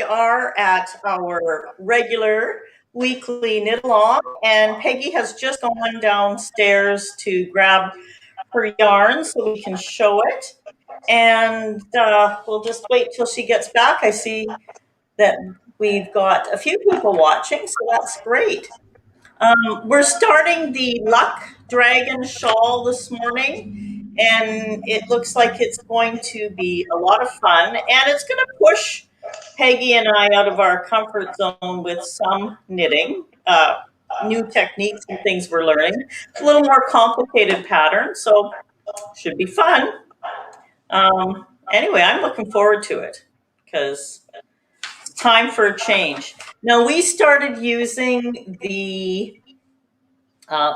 are at our regular weekly knit along, and Peggy has just gone downstairs to grab her yarn so we can show it. And we'll just wait till she gets back. I see that we've got a few people watching, so that's great. We're starting the Luckdragon Shawl this morning, and it looks like it's going to be a lot of fun, and it's going to push Peggy and I out of our comfort zone with some knitting, new techniques and things we're learning. It's a little more complicated pattern, so should be fun. Anyway, I'm looking forward to it because it's time for a change. Now, we started using the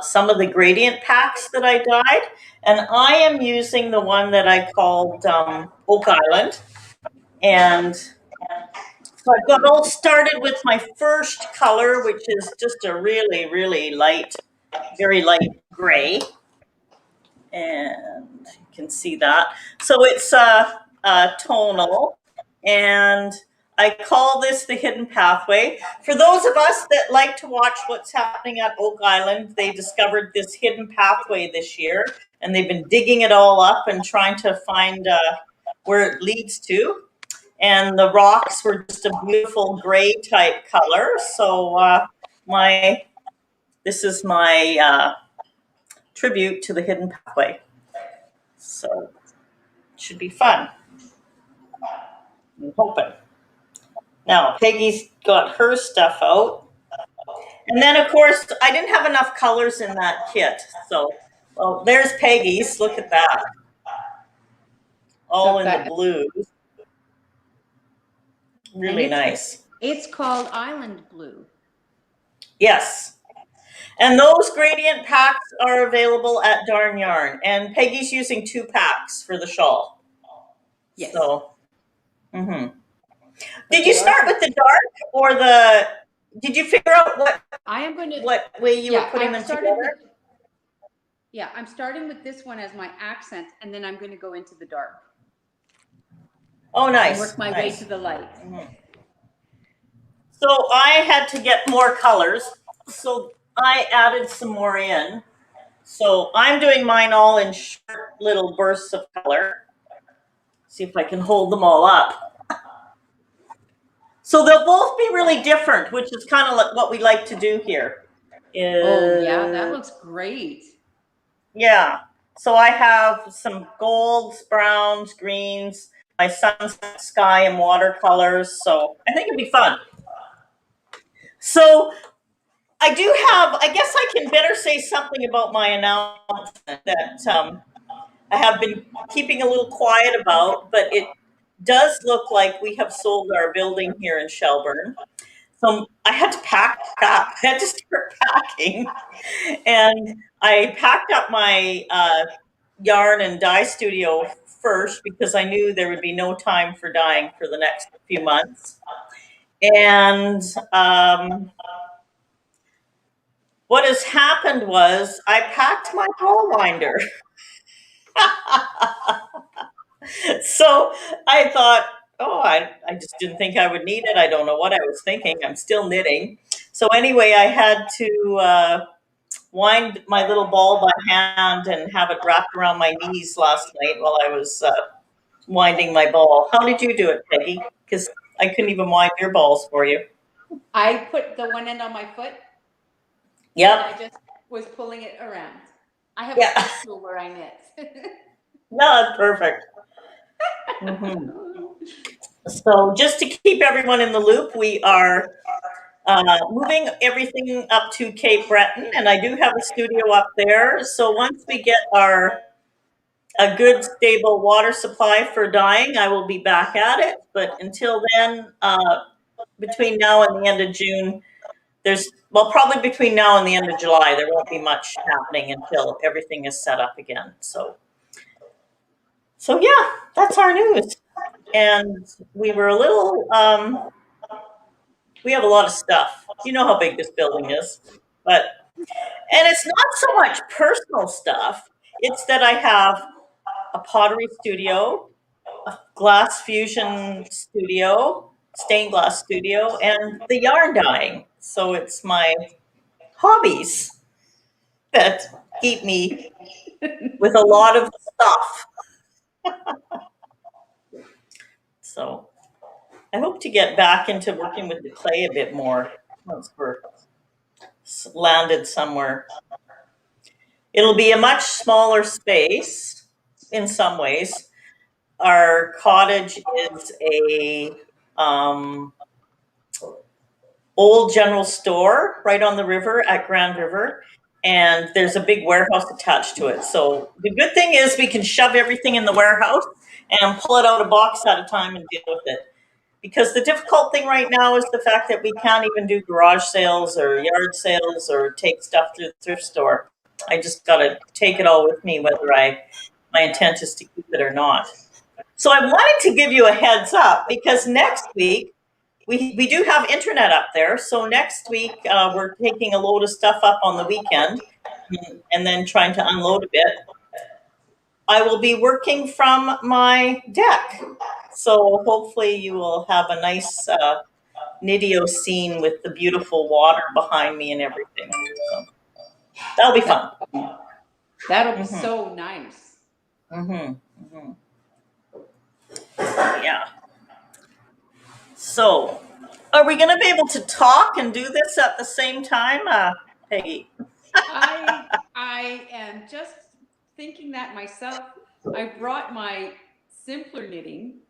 some of the gradient packs that I dyed, and I am using the one that I called Oak Island. And so I got all started with my first color, which is just a really, really light, very light gray. And you can see that. So it's a tonal, and I call this the hidden pathway. For those of us that like to watch what's happening at Oak Island, they discovered this hidden pathway this year, and they've been digging it all up and trying to find where it leads to. And the rocks were just a beautiful gray type color. So this is my tribute to the hidden pathway. So it should be fun. I'm hoping. Now, Peggy's got her stuff out. And then, of course, I didn't have enough colors in that kit. So, well, there's Peggy's. Look at that. All in the blues. Really nice. It's called Island Blue. Yes. And those gradient packs are available at Darn Yarn. And Peggy's using 2 packs for the shawl. Yes. So, Did you start with the dark or the? Did you figure out what way you were putting them together? I'm starting with this one as my accent, and then I'm going to go into the dark. Oh, nice. And work my way to the light. So I had to get more colors, so I added some more in. So I'm doing mine all in short little bursts of color. See if I can hold them all up. So they'll both be really different, which is kind of like what we like to do here. Oh, yeah, that looks great. Yeah. So I have some golds, browns, greens, my sunset, sky, and watercolors. So I think it'd be fun. So I do have, I guess I can better say something about my announcement that I have been keeping a little quiet about, but it does look like we have sold our building here in Shelburne. So I had to pack up. I had to start packing. And I packed up my yarn and dye studio first because I knew there would be no time for dyeing for the next few months. And what has happened was I packed my ball winder. So I thought, I just didn't think I would need it. I don't know what I was thinking. I'm still knitting. So anyway, I had to wind my little ball by hand and have it wrapped around my knees last night while I was winding my ball. How did you do it, Peggy? Because I couldn't even wind your balls for you. I put the one end on my foot. Yep. And I just was pulling it around. I have a tool where I knit. No, that's perfect. So just to keep everyone in the loop, we are moving everything up to Cape Breton, and I do have a studio up there. So once we get a good stable water supply for dyeing, I will be back at it. But until then, between now and the end of June, probably between now and the end of July, there won't be much happening until everything is set up again. So yeah, that's our news. And we were a little, we have a lot of stuff. You know how big this building is. And it's not so much personal stuff. It's that I have a pottery studio, a glass fusion studio, stained glass studio and the yarn dyeing. So it's my hobbies that keep me with a lot of stuff. So I hope to get back into working with the clay a bit more once we're landed somewhere. It'll be a much smaller space in some ways. Our cottage is a old general store right on the river at Grand River, and there's a big warehouse attached to it. So the good thing is we can shove everything in the warehouse and pull it out a box at a time and deal with it. Because the difficult thing right now is the fact that we can't even do garage sales or yard sales or take stuff through the thrift store. I just got to take it all with me, whether my intent is to keep it or not. So I wanted to give you a heads up because next week we do have internet up there. So next week we're taking a load of stuff up on the weekend and then trying to unload a bit. I will be working from my deck. So hopefully you will have a nice Nidio scene with the beautiful water behind me and everything. So that'll be fun. That'll be so nice. Yeah. So are we going to be able to talk and do this at the same time, Peggy? I am just thinking that myself. I brought my simpler knitting.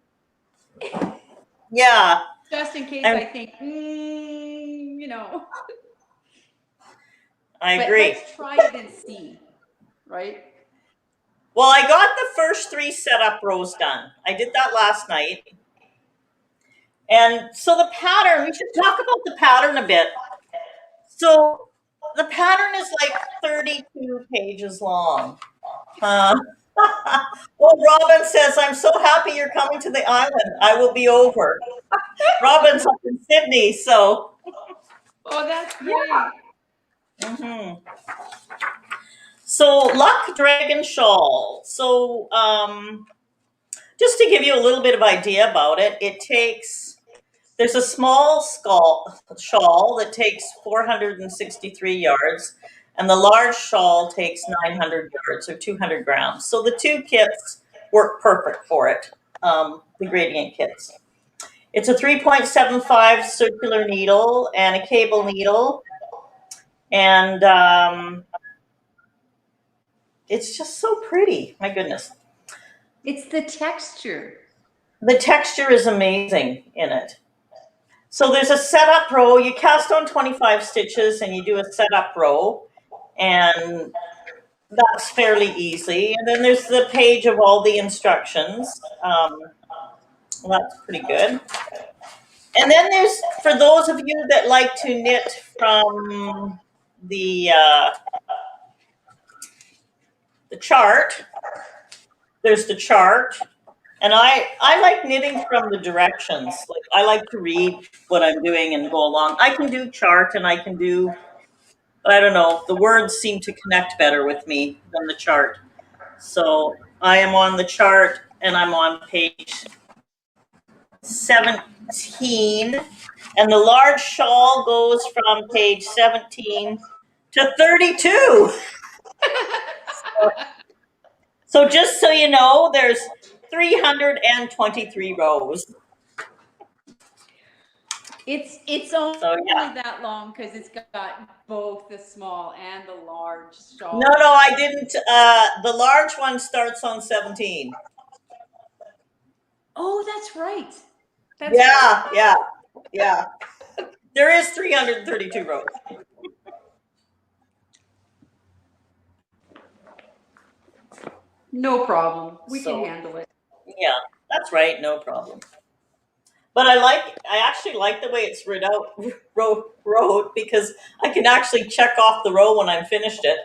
Yeah. Just in case I think, you know. I agree. But let's try it and see, right? Well, I got the first 3 setup rows done. I did that last night. And so the pattern, we should talk about the pattern a bit. So the pattern is like 32 pages long. Well, Robin says, I'm so happy you're coming to the island. I will be over. Robin's up in Sydney, so. Oh, that's great. So Luckdragon Shawl. So just to give you a little bit of idea about it, there's a small shawl that takes 463 yards, and the large shawl takes 900 yards or 200 grams. So the 2 kits work perfect for it, the gradient kits. It's a 3.75 circular needle and a cable needle, and it's just so pretty. My goodness. It's the texture. The texture is amazing in it. So there's a setup row. You cast on 25 stitches and you do a setup row, and that's fairly easy. And then there's the page of all the instructions. Well, that's pretty good. And then there's, for those of you that like to knit from the chart, there's the chart. And I like knitting from the directions. Like I like to read what I'm doing and go along. I can do chart and I can do, I don't know, the words seem to connect better with me than the chart. So I am on the chart and I'm on page 17. And the large shawl goes from page 17 to 32. So just so you know, there's 323 rows. It's only that long because it's got both the small and the large shawl. No, I didn't. The large one starts on 17. Oh, that's right. Yeah. There is 332 rows. No problem. We can handle it. Yeah, that's right. No problem. But I actually like the way it's wrote because I can actually check off the row when I'm finished it.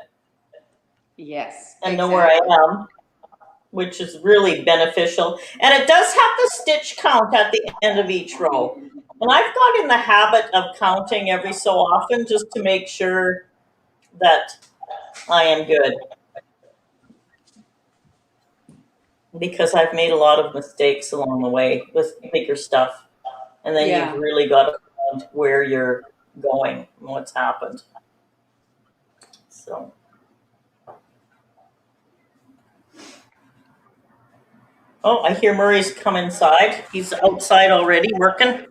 Yes. And know where I am, which is really beneficial. And it does have the stitch count at the end of each row. And I've got in the habit of counting every so often just to make sure that I am good. Because I've made a lot of mistakes along the way with bigger stuff. and then you've Yeah. really got to find where you're going and what's happened. So, oh, I hear Murray's come inside. He's outside already working.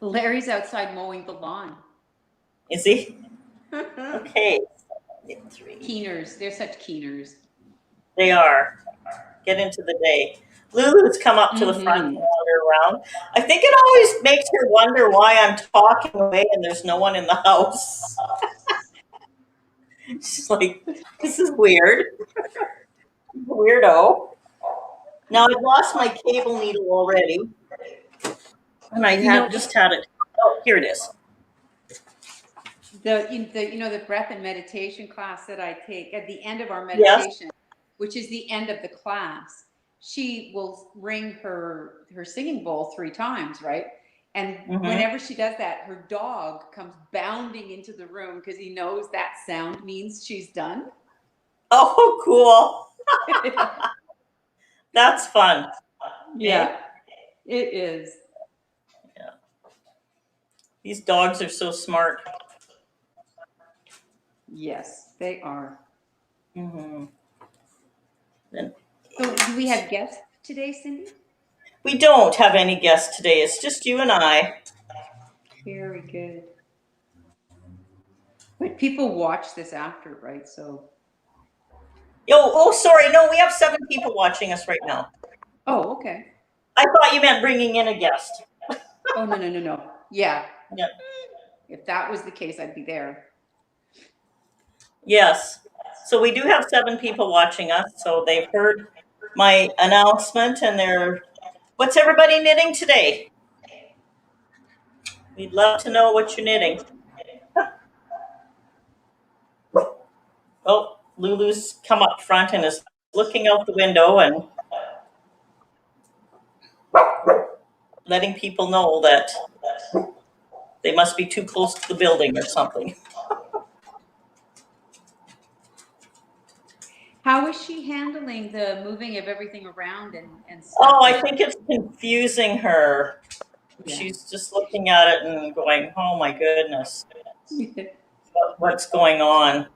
Larry's outside mowing the lawn. Is he? Okay. Keeners. They're such keeners. They are. Get into the day. Lulu's come up to the front and Mm-hmm. wander around. I think it always makes her wonder why I'm talking away and there's no one in the house. She's like, this is weird. Weirdo. Now I've lost my cable needle already. And I just had it. Oh, here it is. The breath and meditation class that I take at the end of our Yes. meditation, which is the end of the class, she will ring her singing bowl 3 times, right? And whenever she does that, her dog comes bounding into the room because he knows that sound means she's done. Oh, cool. That's fun. Yeah, it is. Yeah. These dogs are so smart. Yes, they are. Mm-hmm. So, do we have guests today, Cindy? We don't have any guests today. It's just you and I. Very good. But people watch this after, right? So. Oh, sorry. No, we have 7 people watching us right now. Oh, okay. I thought you meant bringing in a guest. Oh, no. Yeah. Yeah. If that was the case, I'd be there. Yes. So we do have 7 people watching us. So they've heard my announcement and what's everybody knitting today? We'd love to know what you're knitting. Oh, Lulu's come up front and is looking out the window and letting people know that they must be too close to the building or something. How is she handling the moving of everything around and stuff? Oh, I think it's confusing her. Yeah. She's just looking at it and going, oh my goodness, what's going on?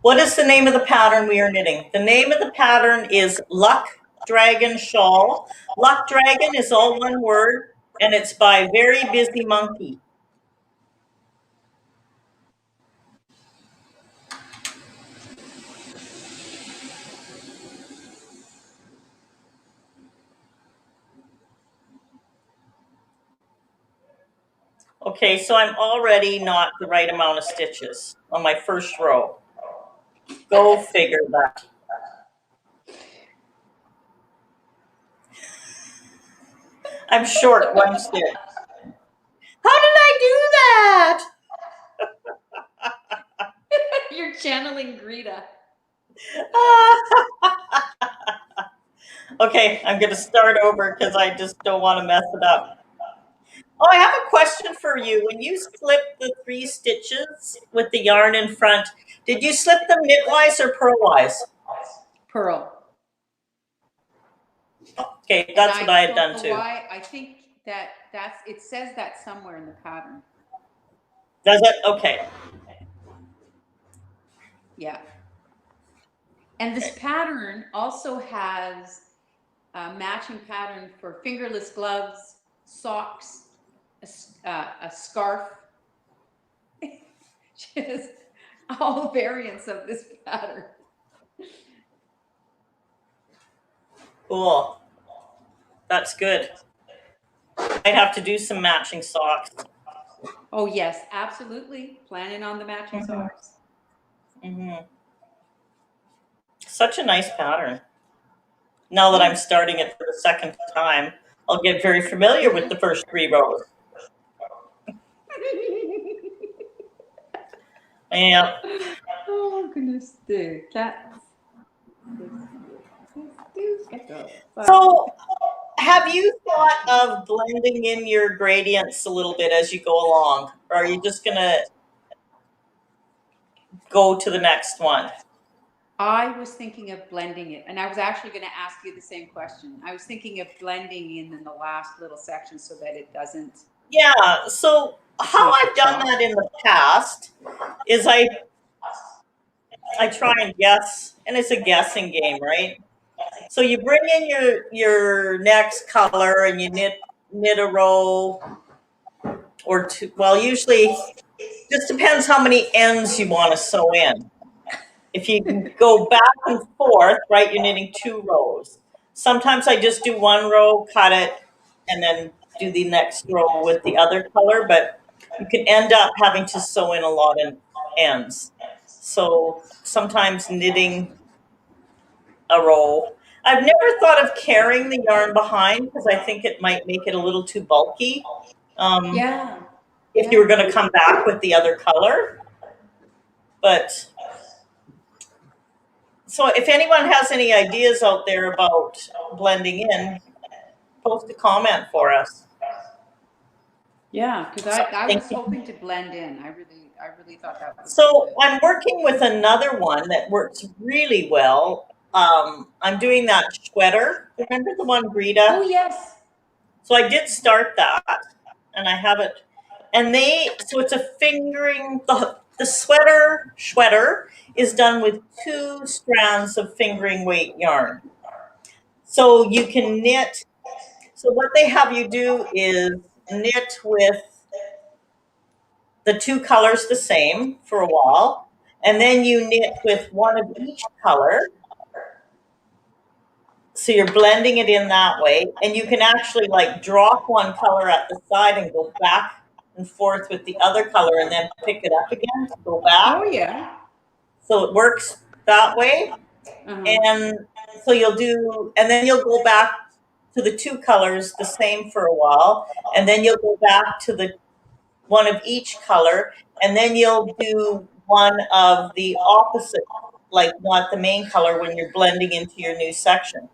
What is the name of the pattern we are knitting? The name of the pattern is Luckdragon Shawl. Luckdragon is all one word, and it's by Verybusymonkey. Okay, so I'm already not the right amount of stitches on my first row. Go figure that. I'm short 1 stitch. How did I do that? You're channeling Greta. Okay, I'm going to start over because I just don't want to mess it up. Oh, I have a question for you. When you slip the 3 stitches with the yarn in front, did you slip them knitwise or purlwise? Pearl. Okay, that's what I had done too. Why? I think it says that somewhere in the pattern. Does it? Okay. Yeah. And this pattern also has a matching pattern for fingerless gloves, socks, a scarf. Just all variants of this pattern. Cool. That's good. I'd have to do some matching socks. Oh, yes, absolutely. Planning on the matching socks. Mm-hmm. Such a nice pattern. Now that I'm starting it for the 2nd time, I'll get very familiar with the first 3 rows. Yeah. Oh, goodness, dude. So, have you thought of blending in your gradients a little bit as you go along? Or are you just going to go to the next one? I was thinking of blending it, and I was actually going to ask you the same question. I was thinking of blending in the last little section so that it doesn't Yeah. So how I've switch done off. that in the past is I try and guess, and it's a guessing game, right? So you bring in your next color and you knit a row or two. Well, usually just depends how many ends you want to sew in. If you can go back and forth, right, you're knitting two rows. Sometimes I just do one row, cut it, and then do the next row with the other color, but you can end up having to sew in a lot of ends. So sometimes knitting a row. I've never thought of carrying the yarn behind because I think it might make it a little too bulky. Um, Yeah, if you were yeah, going to come back with the other color, but so if anyone has any ideas out there about blending in, post a comment for us. yeah. Because So I was thinking. hoping to blend in. I really thought that would be So good. I'm working with another one that works really well. I'm doing that sweater. Remember the one, Oh Greta? yes. So I did start that, and I have it. And so it's a fingering. The sweater is done with two strands of fingering weight yarn. So you can knit. So what they have you do is knit with the two colors the same for a while, and then you knit with one of each color. So you're blending it in that way, and you can actually like drop one color at the side and go back and forth with the other color, and then pick it up again to go Oh back. yeah. So it works that way, Uh-huh. and so and then you'll go back to the two colors the same for a while, and then you'll go back to the one of each color, and then you'll do one of the opposite, like not the main color when you're blending into your new section.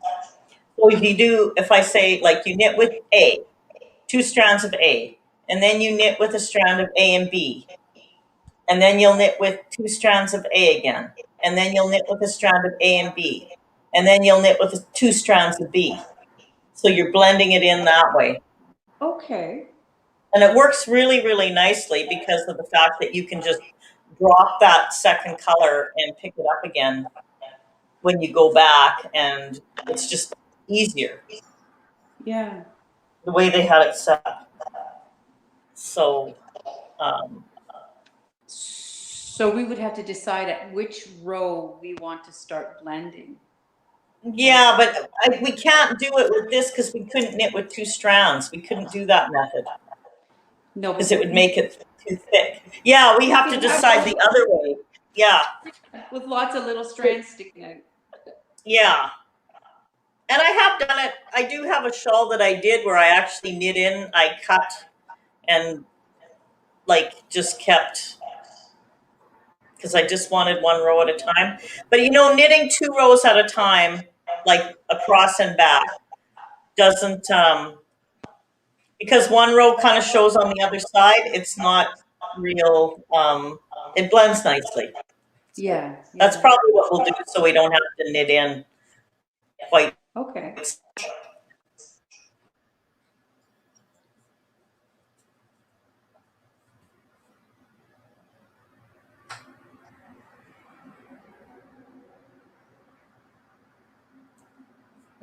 So if I say like you knit with A, two strands of A, and then you knit with a strand of A and B, and then you'll knit with two strands of A again, and then you'll knit with a strand of A and B, and then you'll knit with two strands of B. So you're blending it in that way. Okay. And it works really, really nicely because of the fact that you can just drop that second color and pick it up again when you go back, and it's just easier Yeah. the way they had it set up. So, um, So we would have to decide at which row we want to start blending, right? yeah, but we can't do it with this because we couldn't knit with two strands. We couldn't do that method No, because but it would make it too thick. Yeah, we we have to could have decide the other way. Yeah, with lots of little strands sticking out. yeah. And I have done it. I do have a shawl that I did where I actually knit in, I cut and like just kept because I just wanted one row at a time. But knitting two rows at a time, like across and back, doesn't because one row kind of shows on the other side. It's not real. It blends nicely. So Yeah, that's yeah. probably what we'll do, so we don't have to knit in quite. Okay.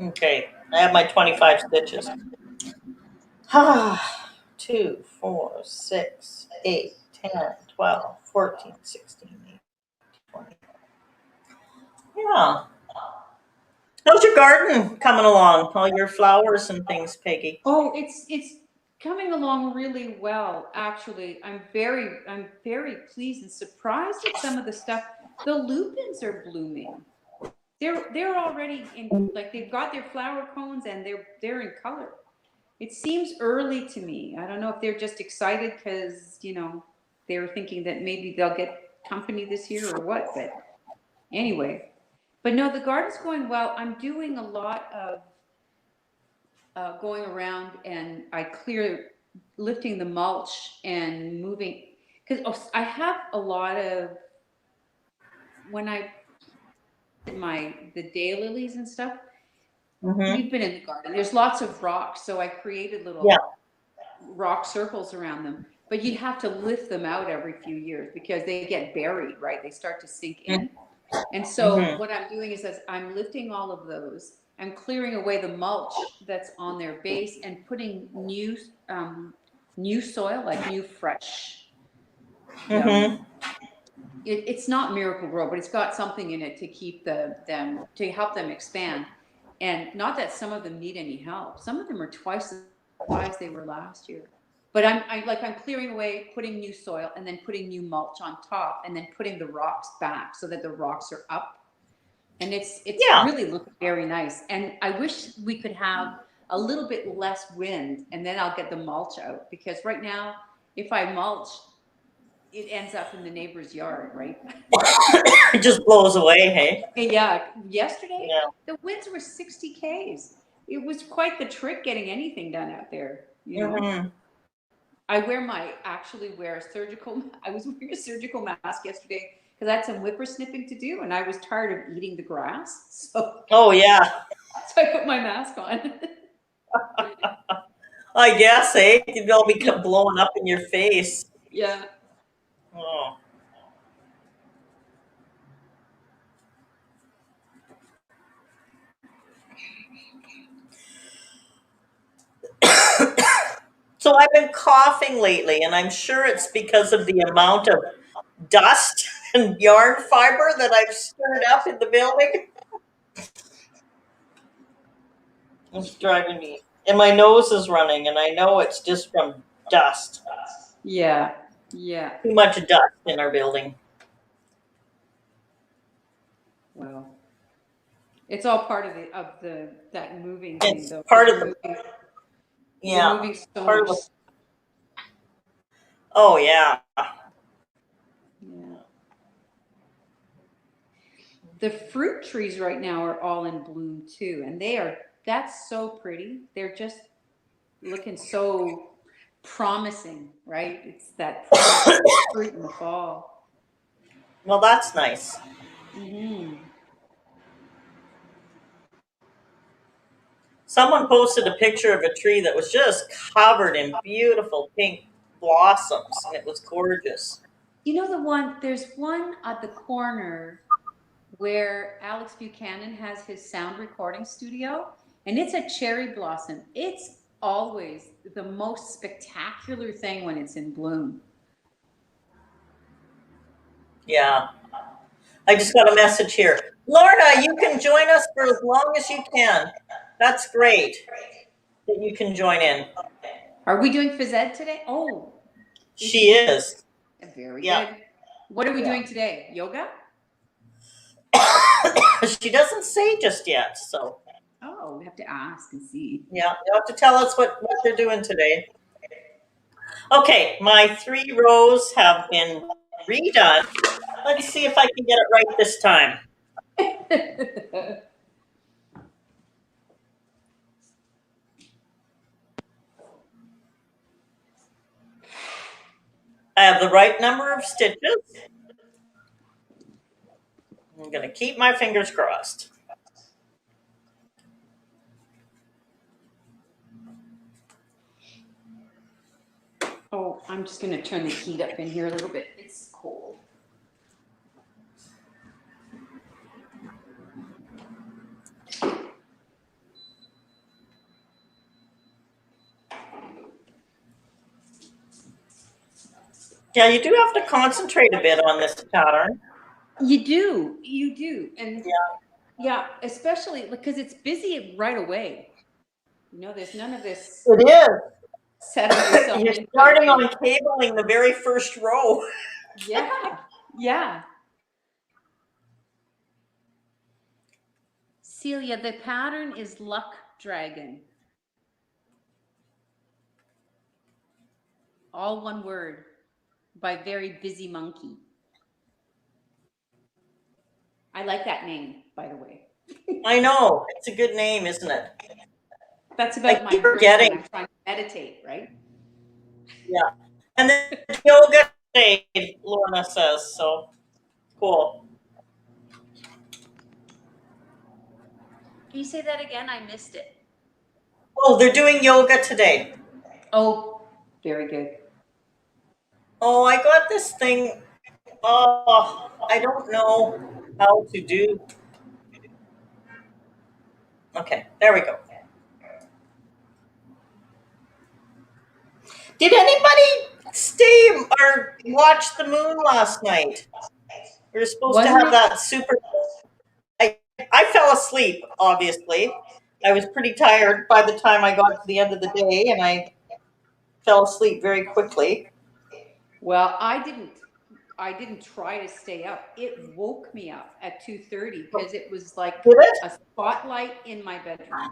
Okay, I have my 25 stitches. Ah, 2, 4, 6, 8, 10, 12, 14, 16, 18, 20. Yeah. How's your garden coming along? All your flowers and things, Peggy? Oh, it's coming along really well, actually. I'm very pleased and surprised at some of the stuff. The lupins are blooming. They're already in, like they've got their flower cones and they're in color. It seems early to me. I don't know if they're just excited because, they were thinking that maybe they'll get company this year or what, but anyway. But no, the garden's going well. I'm doing a lot of going around, and lifting the mulch and moving, because I have a lot of, when I the daylilies and stuff. Mm-hmm. You've been in the garden. There's lots of rocks, so I created little Yeah. rock circles around them. But you have to lift them out every few years because they get buried, right? They start to sink in. And so what I'm doing is that I'm lifting all of those. I'm clearing away the mulch that's on their base and putting new soil, like new fresh. Mm-hmm. It's not Miracle Grow, but it's got something in it to keep them to help them expand. And not that some of them need any help. Some of them are twice the size they were last year. But I'm clearing away, putting new soil, and then putting new mulch on top, and then putting the rocks back so that the rocks are up. And it's really looking very nice. And I wish we could have a little bit less wind, and then I'll get the mulch out, because right now, if I mulch, it ends up in the neighbor's yard, right? It just blows away, hey? Yeah. Yesterday, the winds were 60 Ks. It was quite the trick getting anything done out there, you know? Mm-hmm. I was wearing a surgical mask yesterday because I had some whippersnipping to do, and I was tired of eating the grass. So, Oh, yeah. so I put my mask on. I guess, eh? They'll be blowing up in your face. Yeah. Oh. So I've been coughing lately, and I'm sure it's because of the amount of dust and yarn fiber that I've stirred up in the building. It's driving me. And my nose is running, and I know it's just from dust. Yeah. Yeah. Too much dust in our building. Well, it's all part of that moving thing, It's though. part of the You're moving so part much. of the. Oh yeah. Yeah. The fruit trees right now are all in bloom too, and that's so pretty. They're just looking so promising, right? It's that promising fruit in the fall. Well, that's nice. Mm-hmm. Someone posted a picture of a tree that was just covered in beautiful pink blossoms, and it was gorgeous. You know there's one at the corner where Alex Buchanan has his sound recording studio, and it's a cherry blossom. It's always the most spectacular thing when it's in bloom. Yeah. I just got a message here. Lorna, you can join us for as long as you can. That's great that you can join in. Are we doing phys ed today? Oh, She is. very Yeah. good. What are we doing today? Yoga? She doesn't say just yet, so. Oh, we have to ask and see. Yeah, you'll have to tell us what they're doing today. Okay, my 3 rows have been redone. Let's see if I can get it right this time. I have the right number of stitches. I'm going to keep my fingers crossed. Oh, I'm just going to turn the heat up in here a little bit. It's cold. Yeah, you do have to concentrate a bit on this pattern. You do. And yeah, especially because it's busy right away. You know, there's none of this. It is. Settle yourself. You're starting on cabling the very first row. Yeah. Celia, the pattern is Luckdragon. All one word, by Verybusymonkey. I like that name, by the way. I know. It's a good name, isn't it? That's about my forgetting. I'm trying to meditate, right? Yeah. And then yoga shade, Lorna says, so cool. you say that again? I missed it. Oh, they're doing yoga today. Oh, very good. Oh, I got this thing. Oh, I don't know how to do. Okay, there we go. Did anybody stay or watch the moon last night? We were supposed to Wasn't have it? that super. I fell asleep, obviously. I was pretty tired by the time I got to the end of the day, and I fell asleep very quickly. Well, I didn't try to stay up. It woke me up at 2:30 because it was like Did it? a spotlight in my bedroom.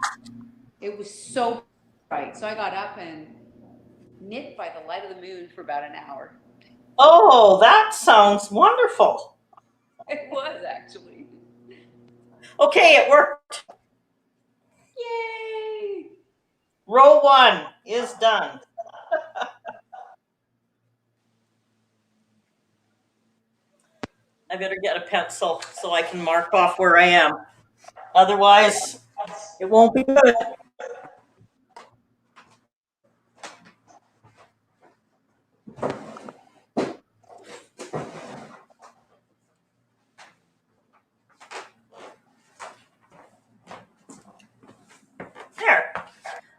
It was so bright. So I got up and knit by the light of the moon for about an hour. Oh, that sounds wonderful. It was actually. Okay, it worked. Yay! Row 1 is done. I better get a pencil so I can mark off where I am. Otherwise, it won't be good. There.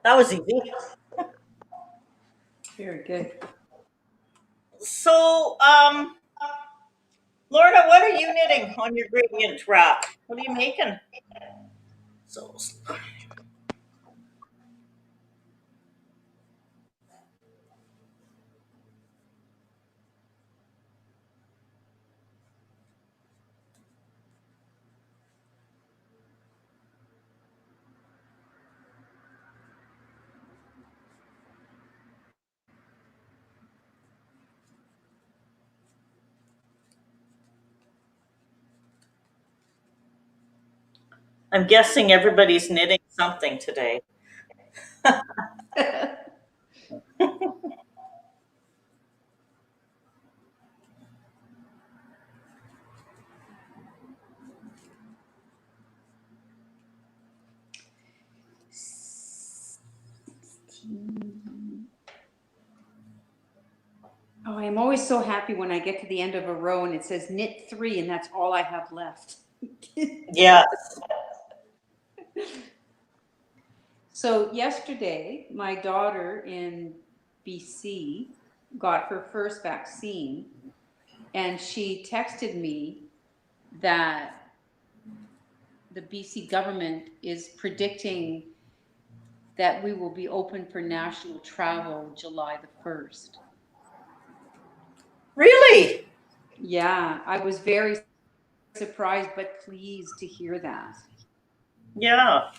That was easy. Very good. So, Lorna, what are you knitting on your gradient wrap? What are you making? So, I'm guessing everybody's knitting something today. Oh, I'm always so happy when I get to the end of a row and it says knit 3 and that's all I have left. Yeah. So yesterday, my daughter in BC got her first vaccine, and she texted me that the BC government is predicting that we will be open for national travel July the 1st. Really? Yeah, I was very surprised but pleased to hear that. Yeah.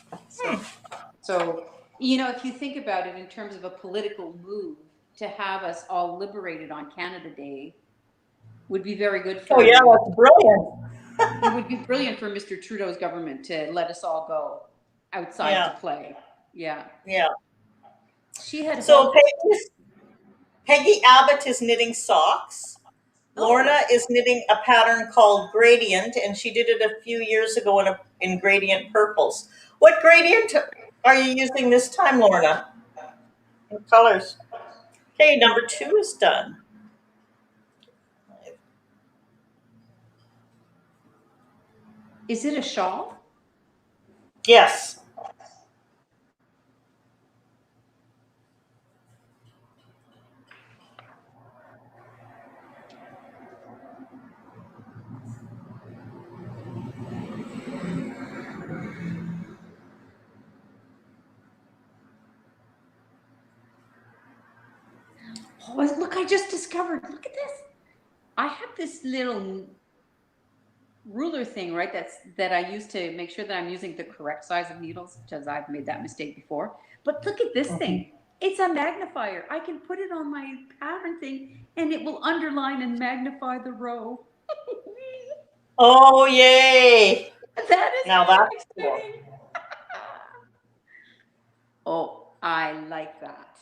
So, you know, if you think about it in terms of a political move, to have us all liberated on Canada Day would be very good Oh, yeah, for, that's brilliant. it would be brilliant for Mr. Trudeau's government to let us all go outside to Yeah. play. Yeah. Yeah. She had So hoped. Peggy Abbott is knitting socks. Lorna Oh, is knitting a pattern called Gradient, and she did it a few years ago in Gradient Purples. What gradient are you using this time, Lorna? What colors? Okay, number 2 is done. is it a shawl? Yes. Oh, look, I just discovered. Look at this. I have this little ruler thing, right? That I use to make sure that I'm using the correct size of needles, because I've made that mistake before. But look at this thing. It's a magnifier. I can put it on my pattern thing and it will underline and magnify the row. Oh, yay. That is Now very that's cool. exciting. Oh, I like that.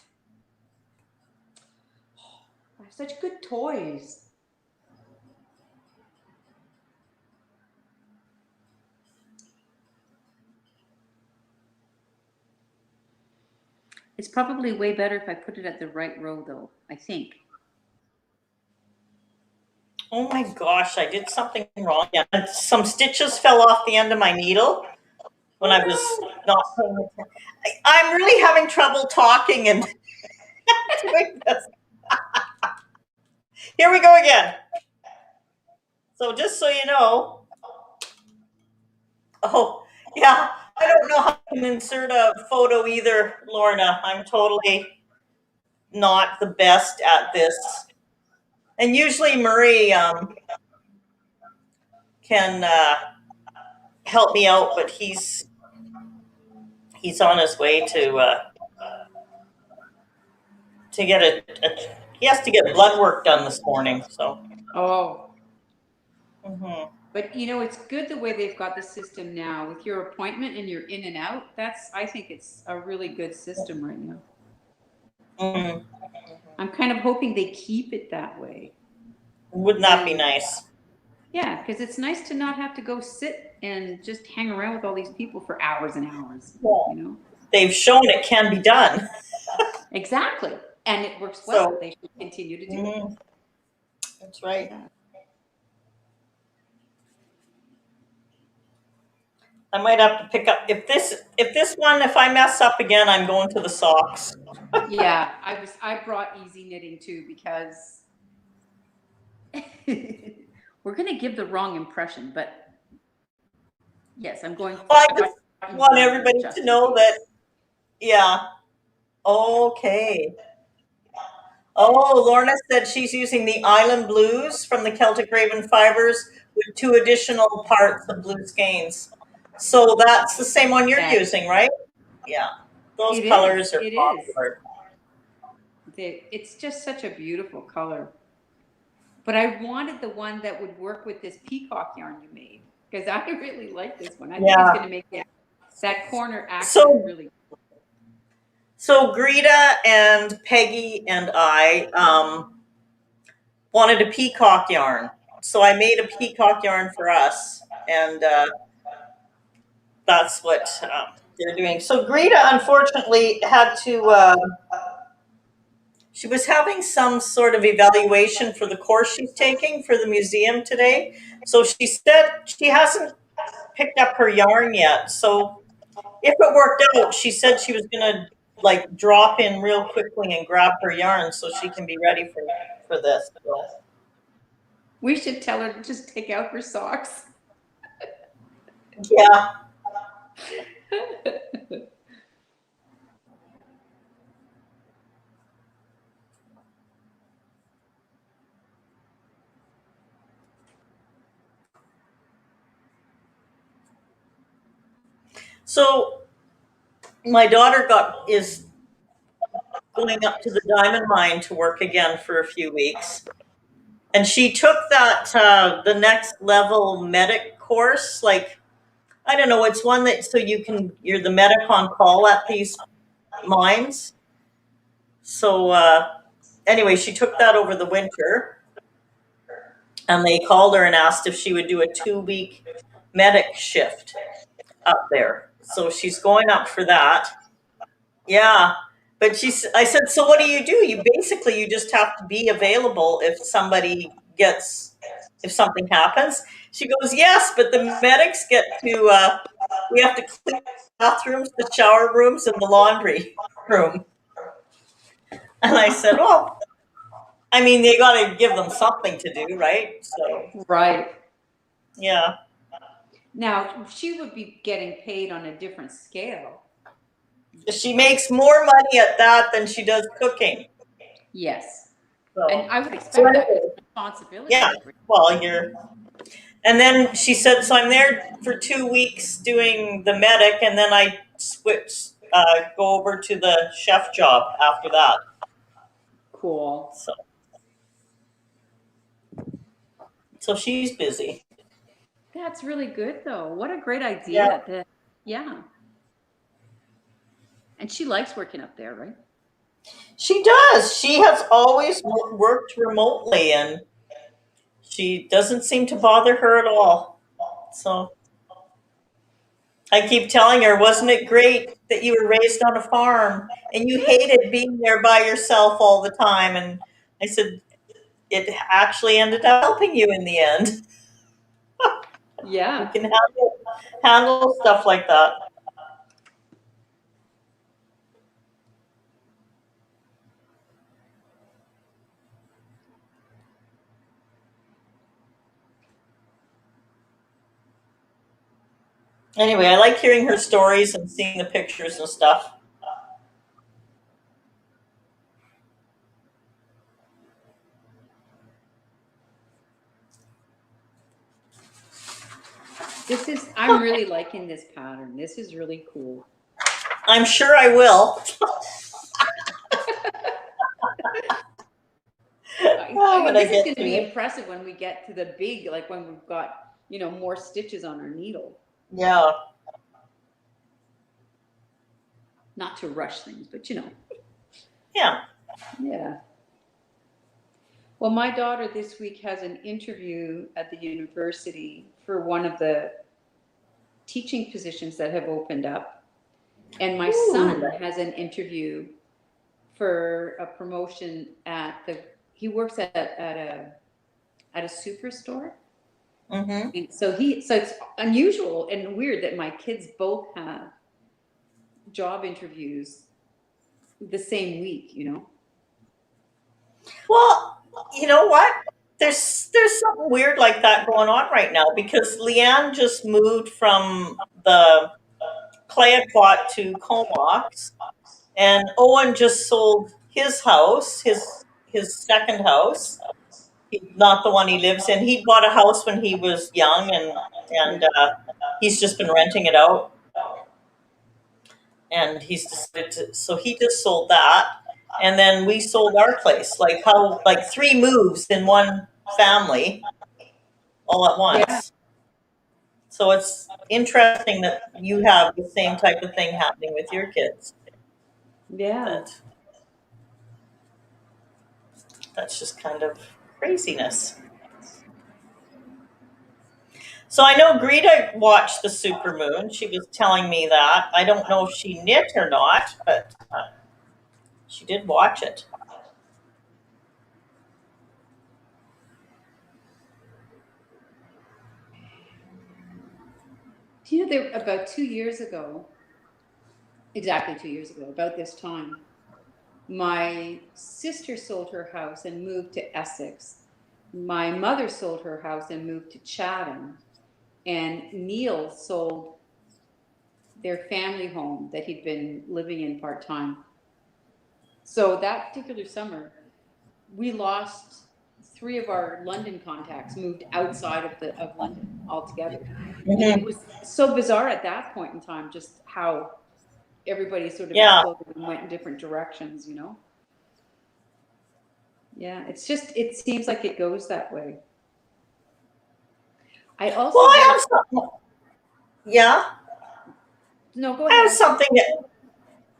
I have such good toys. It's probably way better if I put it at the right row, though, I think. Oh my gosh, I did something wrong. Yeah, some stitches fell off the end of my needle when I was Oh, not paying attention. I'm really having trouble talking and doing this. Here we go again. So just so you know, oh yeah, I don't know how I can insert a photo either, Lorna. I'm totally not the best at this. And usually Murray can help me out, but he's on his way to get he has to get blood work done this morning. So. oh. Mhm. But you know, it's good the way they've got the system now with your appointment and you're in and out. I think it's a really good system right now. Mhm. I'm kind of hoping they keep it that way. Would not be nice. Yeah, because it's nice to not have to go sit and just hang around with all these people for hours and hours, you know? They've shown it can be done. Exactly. And it works well. So They should continue to do it. that's right. Yeah. I might have to pick up if I mess up again, I'm going to the socks. Yeah, I brought easy knitting too because we're gonna give the wrong impression, but yes, I'm going Well, I I just got easy want knitting everybody to just in know case. that yeah. Okay. Oh, Lorna said she's using the Island Blues from the Celtic Raven Fibers with 2 additional parts of blue skeins. So that's the same one you're Yes, using, right? Yeah. Those it is. colors are It is. popular. It's just such a beautiful color. But I wanted the one that would work with this peacock yarn you made because I really like this one. I think it's Yeah. going to make that corner accent So really. so Greta and Peggy and I wanted a peacock yarn. So I made a peacock yarn for us, and that's what they're doing. So Greta unfortunately had to. She was having some sort of evaluation for the course she's taking for the museum today. So she said she hasn't picked up her yarn yet. So if it worked out, she said she was gonna like drop in real quickly and grab her yarn so she can be ready for this. So, We should tell her to just take out her socks. yeah. So my daughter is going up to the diamond mine to work again for a few weeks. And she took that the next level medic course. Like I don't know, it's one that so you're the medic on call at these mines. So anyway, she took that over the winter, and they called her and asked if she would do a 2-week medic shift up there. So she's going up for that. Yeah. But I said, so what do? You basically, you just have to be available if something happens. She goes, yes, but the medics get we have to clean the bathrooms, the shower rooms, and the laundry room. And I said, well, I mean, they got to give them something to do, right? So, Right. yeah. Now, she would be getting paid on a different scale. She makes more money at that than she does cooking. Yes. And So, I would so expect that anyway, because responsibility yeah. is great. Well, and then she said, so I'm there for 2 weeks doing the medic, and then I go over to the chef job after that. Cool. So she's busy. That's really good, though. What a great Yeah. idea. Yeah. And she likes working up there, right? She does. She has always worked remotely, and she doesn't seem to bother her at all. So, I keep telling her, wasn't it great that you were raised on a farm and you hated being there by yourself all the time? And I said, it actually ended up helping you in the end. You Yeah. can handle stuff like that. Anyway, I like hearing her stories and seeing the pictures and stuff. I'm really liking this pattern. This is really cool. I'm sure I will. I mean, When I this is get going to to be it. impressive when we get to the big, like when we've got, more stitches on our needle. Yeah. Not to rush things, but Yeah. Yeah. Well, my daughter this week has an interview at the university for one of the teaching positions that have opened up. And my son Ooh. has an interview for a promotion he works at a superstore. Mm-hmm. And so it's unusual and weird that my kids both have job interviews the same week. Well, you know what? There's something weird like that going on right now because Leanne just moved from the Clayoquot to Comox, and Owen just sold his house, his second house, not the one he lives in. He bought a house when he was young, and he's just been renting it out, and he's decided to. So he just sold that, and then we sold our place. Like three moves in one family all at Yeah. once. So it's interesting that you have the same type of thing happening with your kids. Yeah. That that's just kind of craziness. So I know Greta watched the supermoon. She was telling me that. I don't know if she knit or not, but she did watch it. Do you know there about 2 years ago, exactly 2 years ago, about this time, my sister sold her house and moved to Essex. My mother sold her house and moved to Chatham. And Neil sold their family home that he'd been living in part time. So that particular summer, we lost three of our London contacts, moved outside of London altogether. And it Hmm. was so bizarre at that point in time, just how everybody sort of Yeah. exploded and went in different directions. Yeah, it seems like it goes that way. I Well, also I did have something. Yeah, no, go I ahead. have something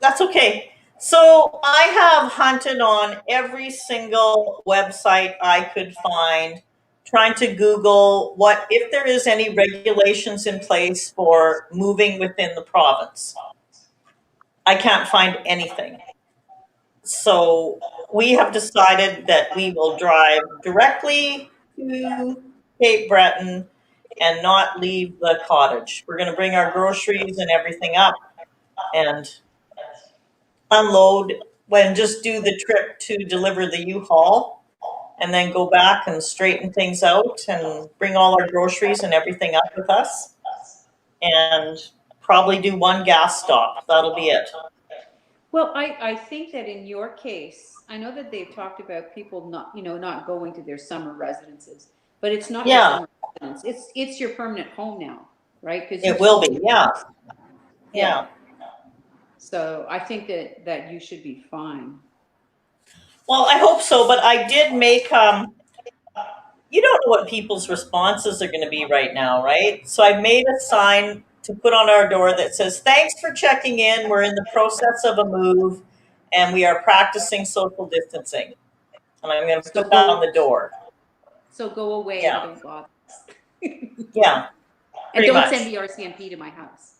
that's okay. So I have hunted on every single website I could find, trying to Google what if there is any regulations in place for moving within the province. I can't find anything. So we have decided that we will drive directly to Cape Breton and not leave the cottage. We're going to bring our groceries and everything up and unload when just do the trip to deliver the U-Haul and then go back and straighten things out and bring all our groceries and everything up with us and probably do one gas stop. That'll be it. Well, I think that in your case, I know that they've talked about people not going to their summer residences, but it's not your Yeah, summer residence. It's your permanent home now, right? Because it you've will sold be. your Yeah, house. Yeah. yeah. So I think that you should be fine. Well, I hope so, but I did make you don't know what people's responses are going to be right now, right? So I made a sign to put on our door that says, "Thanks for checking in. We're in the process of a move and we are practicing social distancing." And I'm going to So put that on the door. go away and Yeah. don't bother. Yeah, And pretty don't send much. the RCMP to my house.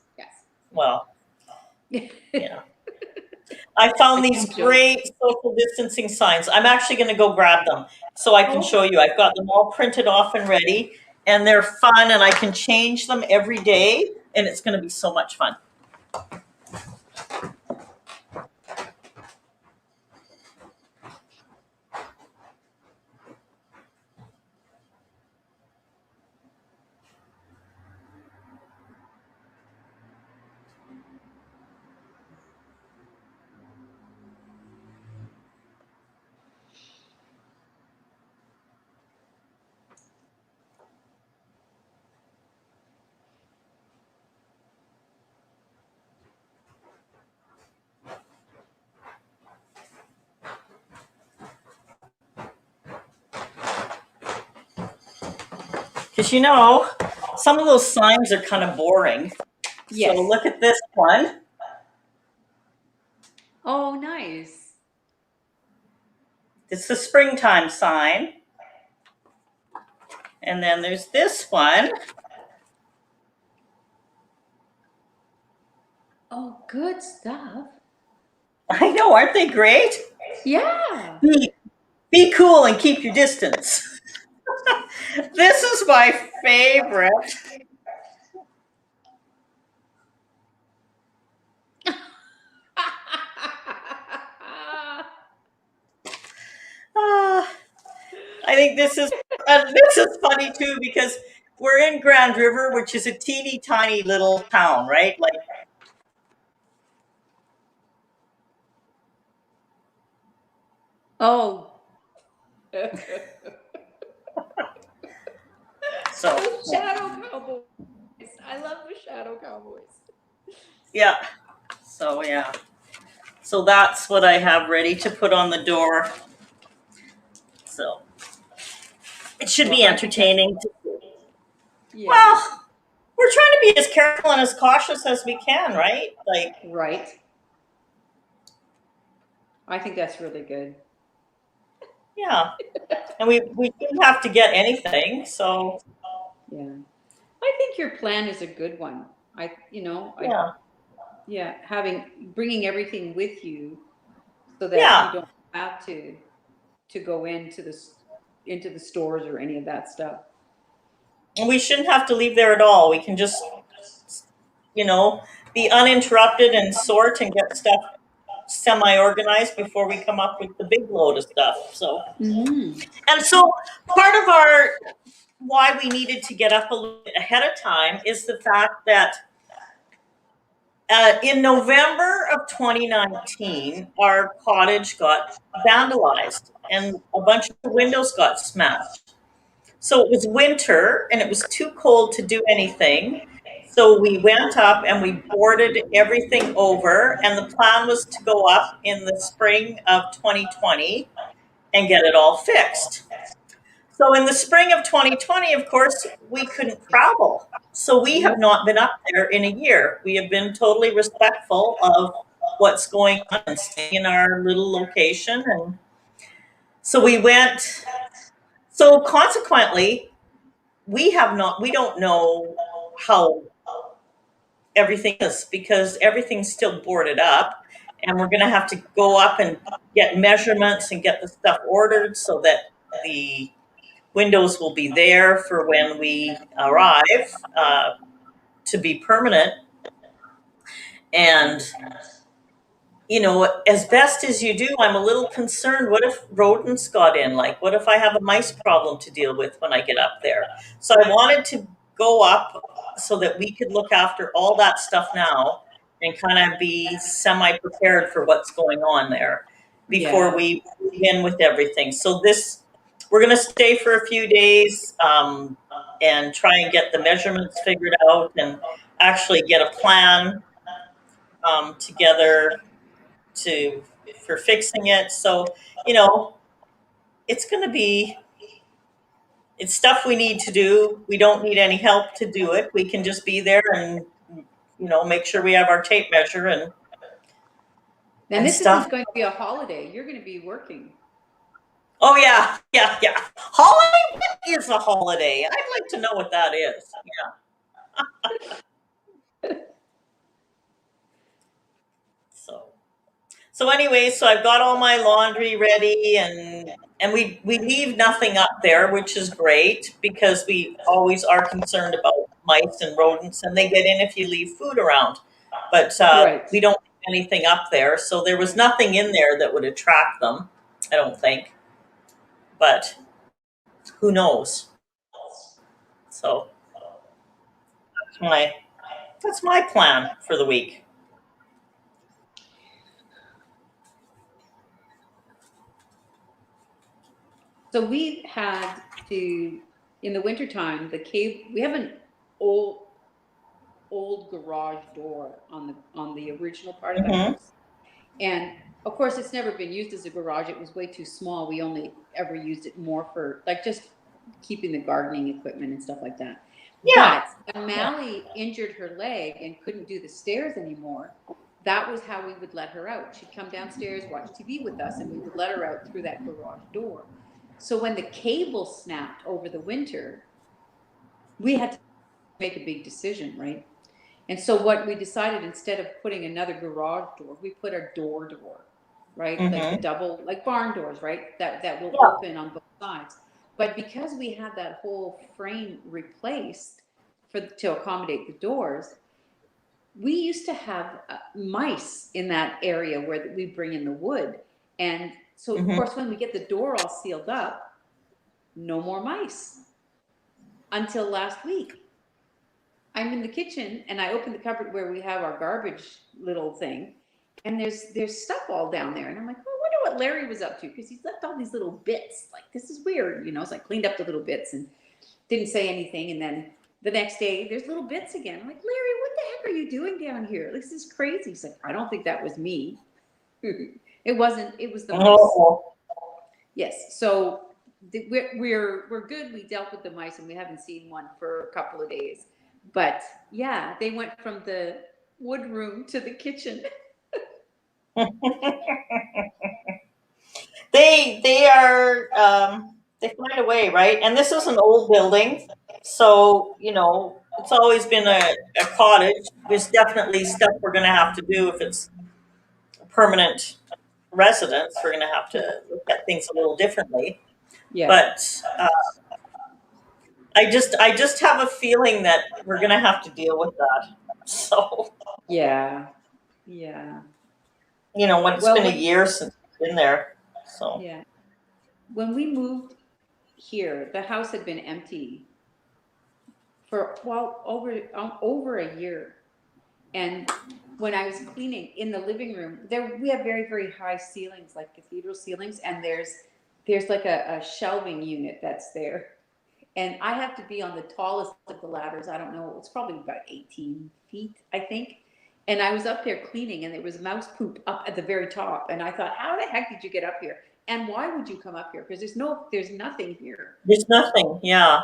Well, yeah. I found these great social distancing signs. I'm actually going to go grab them so I can show you. I've got them all printed off and ready, and they're fun, and I can change them every day, and it's going to be so much fun. Because some of those signs are kind of boring. Yes. So look at this one. Oh, nice. It's the springtime sign. And then there's this one. Oh, good stuff. I know, aren't they great? Yeah. Be cool and keep your distance. This is my favorite. I think this is funny too because we're in Grand River, which is a teeny tiny little town, right? Like, oh. So Those shadow cowboys. I love the shadow cowboys. yeah. So yeah. So that's what I have ready to put on the door. So it should be entertaining. Yeah. Well, we're trying to be as careful and as cautious as we can, right? Like, right. I think that's really good. yeah. And we didn't have to get anything, so Yeah. I think your plan is a good one. Bringing everything with you so that you yeah. don't have to go into the stores or any of that stuff. And we shouldn't have to leave there at all. We can just, be uninterrupted and sort and get stuff semi-organized before we come up with the big load of stuff. So, and so part of why we needed to get up a little bit ahead of time is the fact that in November of 2019, our cottage got vandalized and a bunch of windows got smashed. So it was winter and it was too cold to do anything. So we went up and we boarded everything over, and the plan was to go up in the spring of 2020 and get it all fixed. So in the spring of 2020, of course, we couldn't travel. So we have not been up there in a year. We have been totally respectful of what's going on and staying in our little location. And so we went. So consequently, we don't know how everything is because everything's still boarded up, and we're going to have to go up and get measurements and get the stuff ordered so that the windows will be there for when we arrive, to be permanent. And as best as you do, I'm a little concerned. What if rodents got in? Like, what if I have a mice problem to deal with when I get up there? So I wanted to go up so that we could look after all that stuff now and kind of be semi-prepared for what's going on there before we begin with everything. So we're going to stay for a few days, and try and get the measurements figured out and actually get a plan, together for fixing it. So, it's going to be, it's stuff we need to do. We don't need any help to do it. We can just be there and, make sure we have our tape measure and this stuff. isn't going to be a holiday. You're going to be working. Oh yeah. Holiday? What is a holiday? I'd like to know what that is. Yeah. So anyway, so I've got all my laundry ready, and we leave nothing up there, which is great because we always are concerned about mice and rodents, and they get in if you leave food around. But Right. we don't leave anything up there, so there was nothing in there that would attract them. I don't think, but who knows? So my that's my plan for the week. So we've had to, in the wintertime, we have an old old garage door on the original part of the Hmm. house. And of course it's never been used as a garage. It was way too small. We only ever used it more for like just keeping the gardening equipment and stuff like that. Yeah. But when Mally injured her leg and couldn't do the stairs anymore, that was how we would let her out. She'd come downstairs, watch TV with us, and we would let her out through that garage door. So when the cable snapped over the winter, we had to make a big decision, right? And so what we decided, instead of putting another garage door, we put a door, right? Like the Hmm. double, like barn doors, right? That will Yeah. open on both sides. But because we had that whole frame replaced to accommodate the doors, we used to have mice in that area where we bring in the wood. And so of Hmm. course when we get the door all sealed up, no more mice until last week. I'm in the kitchen and I open the cupboard where we have our garbage little thing, and there's stuff all down there, and I'm like, oh, I wonder what Larry was up to, because he's left all these little bits. Like, this is weird, you know. So I cleaned up the little bits and didn't say anything, and then the next day there's little bits again. I'm like, Larry, what the heck are you doing down here? This is crazy. He's like, I don't think that was me. It wasn't. It was the mice. Oh. Yes. So we're good. We dealt with the mice, and we haven't seen one for a couple of days. But yeah, they went from the wood room to the kitchen. They are they find a way, right? And this is an old building, so it's always been a cottage. There's definitely stuff we're going to have to do if it's a permanent residence. We're going to have to look at things a little differently. Yeah. But I just have a feeling that we're going to have to deal with that. So Yeah. Yeah. when it's Well, been a year since I've been there, so. yeah, when we moved here, the house had been empty for over a year. And when I was cleaning in the living room, we have very, very high ceilings, like cathedral ceilings, and there's like a shelving unit that's there. And I have to be on the tallest of the ladders. I don't know, it's probably about 18 feet, I think. And I was up there cleaning, and there was mouse poop up at the very top. And I thought, how the heck did you get up here? And why would you come up here? Because there's nothing here. There's nothing, yeah.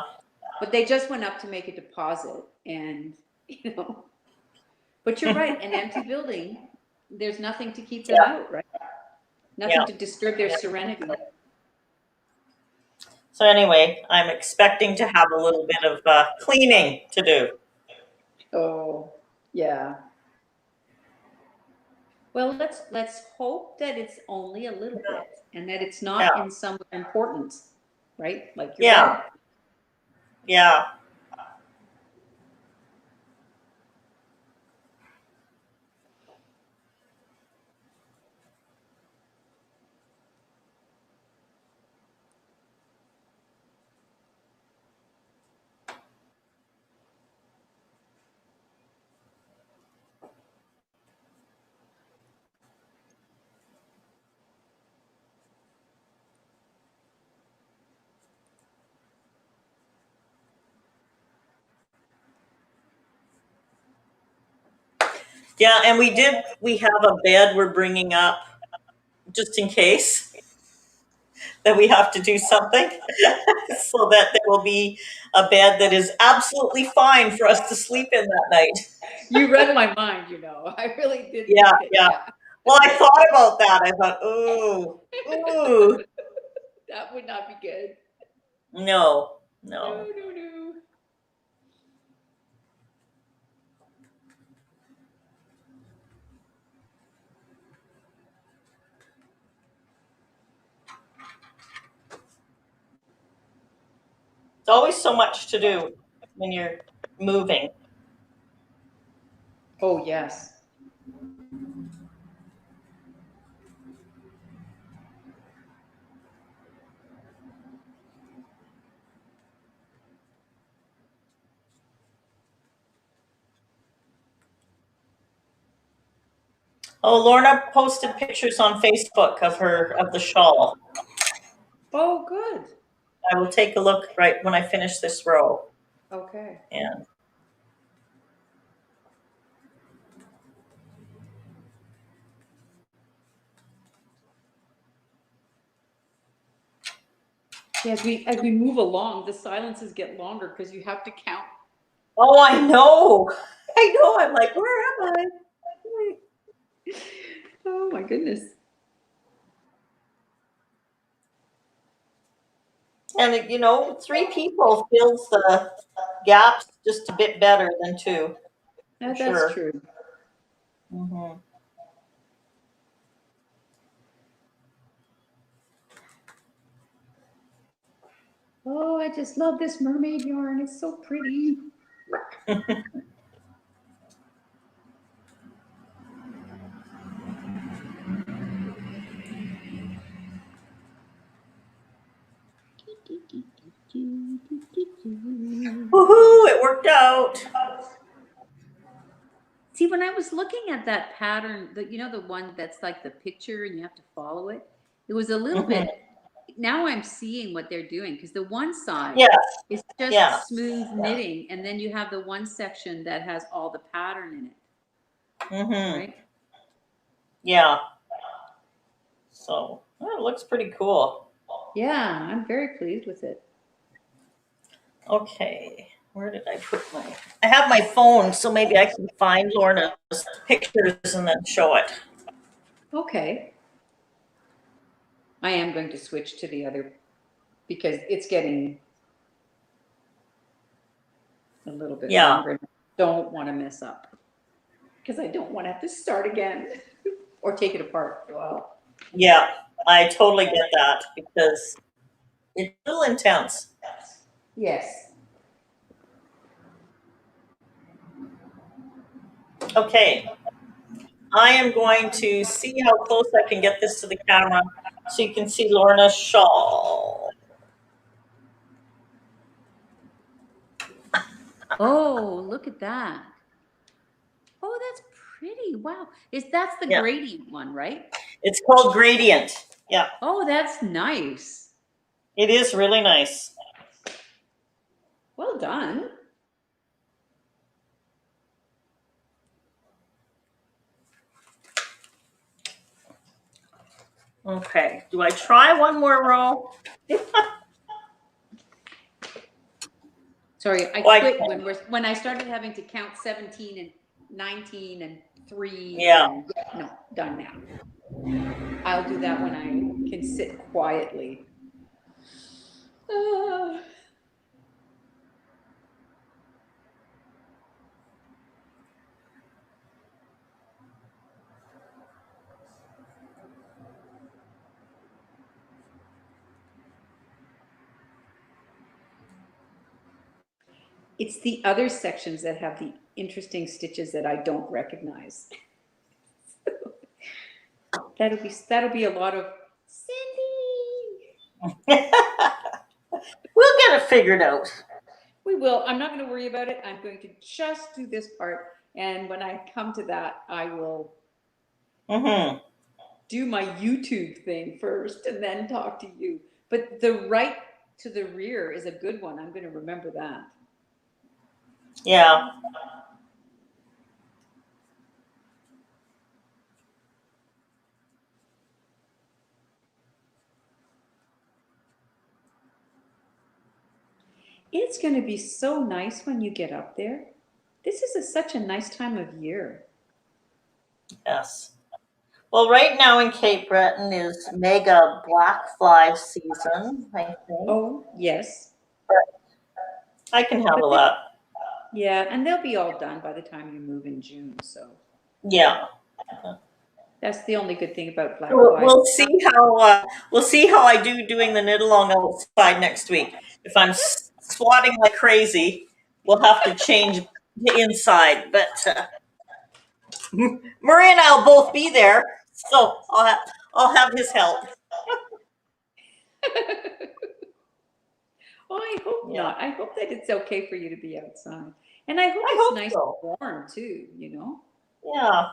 But they just went up to make a deposit, and you know. But you're right, an empty building, there's nothing to keep them Yeah, out, right? yeah. Nothing to disturb their serenity. So anyway, I'm expecting to have a little bit of cleaning to do. Oh, yeah. Well, let's hope that it's only a little bit and that it's Yeah, not in some importance, right? Like your yeah, bed. yeah. Yeah, and we have a bed we're bringing up just in case that we have to do something so that there will be a bed that is absolutely fine for us to sleep in that night. You read my mind, I really did Yeah, think that, yeah. yeah. Well, I thought about that. I thought, ooh, ooh, That would not be good. no, No, no. no, no. It's always so much to do when you're moving. Oh, yes. Oh, Lorna posted pictures on Facebook of the shawl. Oh, good. I will take a look right when I finish this row. Okay. And Yeah, as we move along, the silences get longer because you have to count. oh, I know. I know. I'm like, where am I? Oh my goodness. And you know, 3 people fills the gaps just a bit better than 2, for That's sure. true. Hmm. Oh, I just love this mermaid yarn. It's so pretty. Woohoo! It worked out. See, when I was looking at that pattern, the one that's like the picture and you have to follow it, it was a little Hmm. bit. Now I'm seeing what they're doing because the one side Yes. is Yeah. just smooth knitting, and then you have the one section that has all the pattern in it, Hmm. right? Yeah. So it looks pretty cool. Yeah, I'm very pleased with it. Okay. Where did I put my? I have my phone, so maybe I can find Lorna's pictures and then show it. Okay. I am going to switch to the other because it's getting a little bit Yeah. longer. I don't want to mess up because I don't want to have to start again or take it apart. Wow. Yeah. I totally get that because it's a little intense. Yes. Okay. I am going to see how close I can get this to the camera so you can see Lorna's shawl. Oh, look at that. Oh, that's pretty. Wow. That's the Yeah. gradient one, right? It's called Gradient. Yeah. Oh, that's nice. It is really nice. Well done. Okay. Do I try one more row? Sorry, I Why? quit when I started having to count 17 and 19 and 3 Yeah. and no, done now. I'll do that when I can sit quietly. Ah. It's the other sections that have the interesting stitches that I don't recognize. That'll be a lot of Cindy. We'll get it figured out. We will. I'm not going to worry about it. I'm going to just do this part, and when I come to that, I will do my YouTube thing first, and then talk to you. But the right to the rear is a good one. I'm going to remember that. Yeah. It's going to be so nice when you get up there. This is such a nice time of year. Yes. Well, right now in Cape Breton is mega black fly season, I think. Oh, yes. I can handle that. Yeah, and they'll be all done by the time you move in June, so. Yeah. That's the only good thing about black We'll, flies. we'll see how I do doing the knit along outside next week. If I'm swatting like crazy. We'll have to change the inside, but Murray and I'll both be there, so I'll have his help. Oh, I hope Yeah, not. I hope that it's okay for you to be outside. And I hope I it's hope nice so. and warm too, you know? Yeah.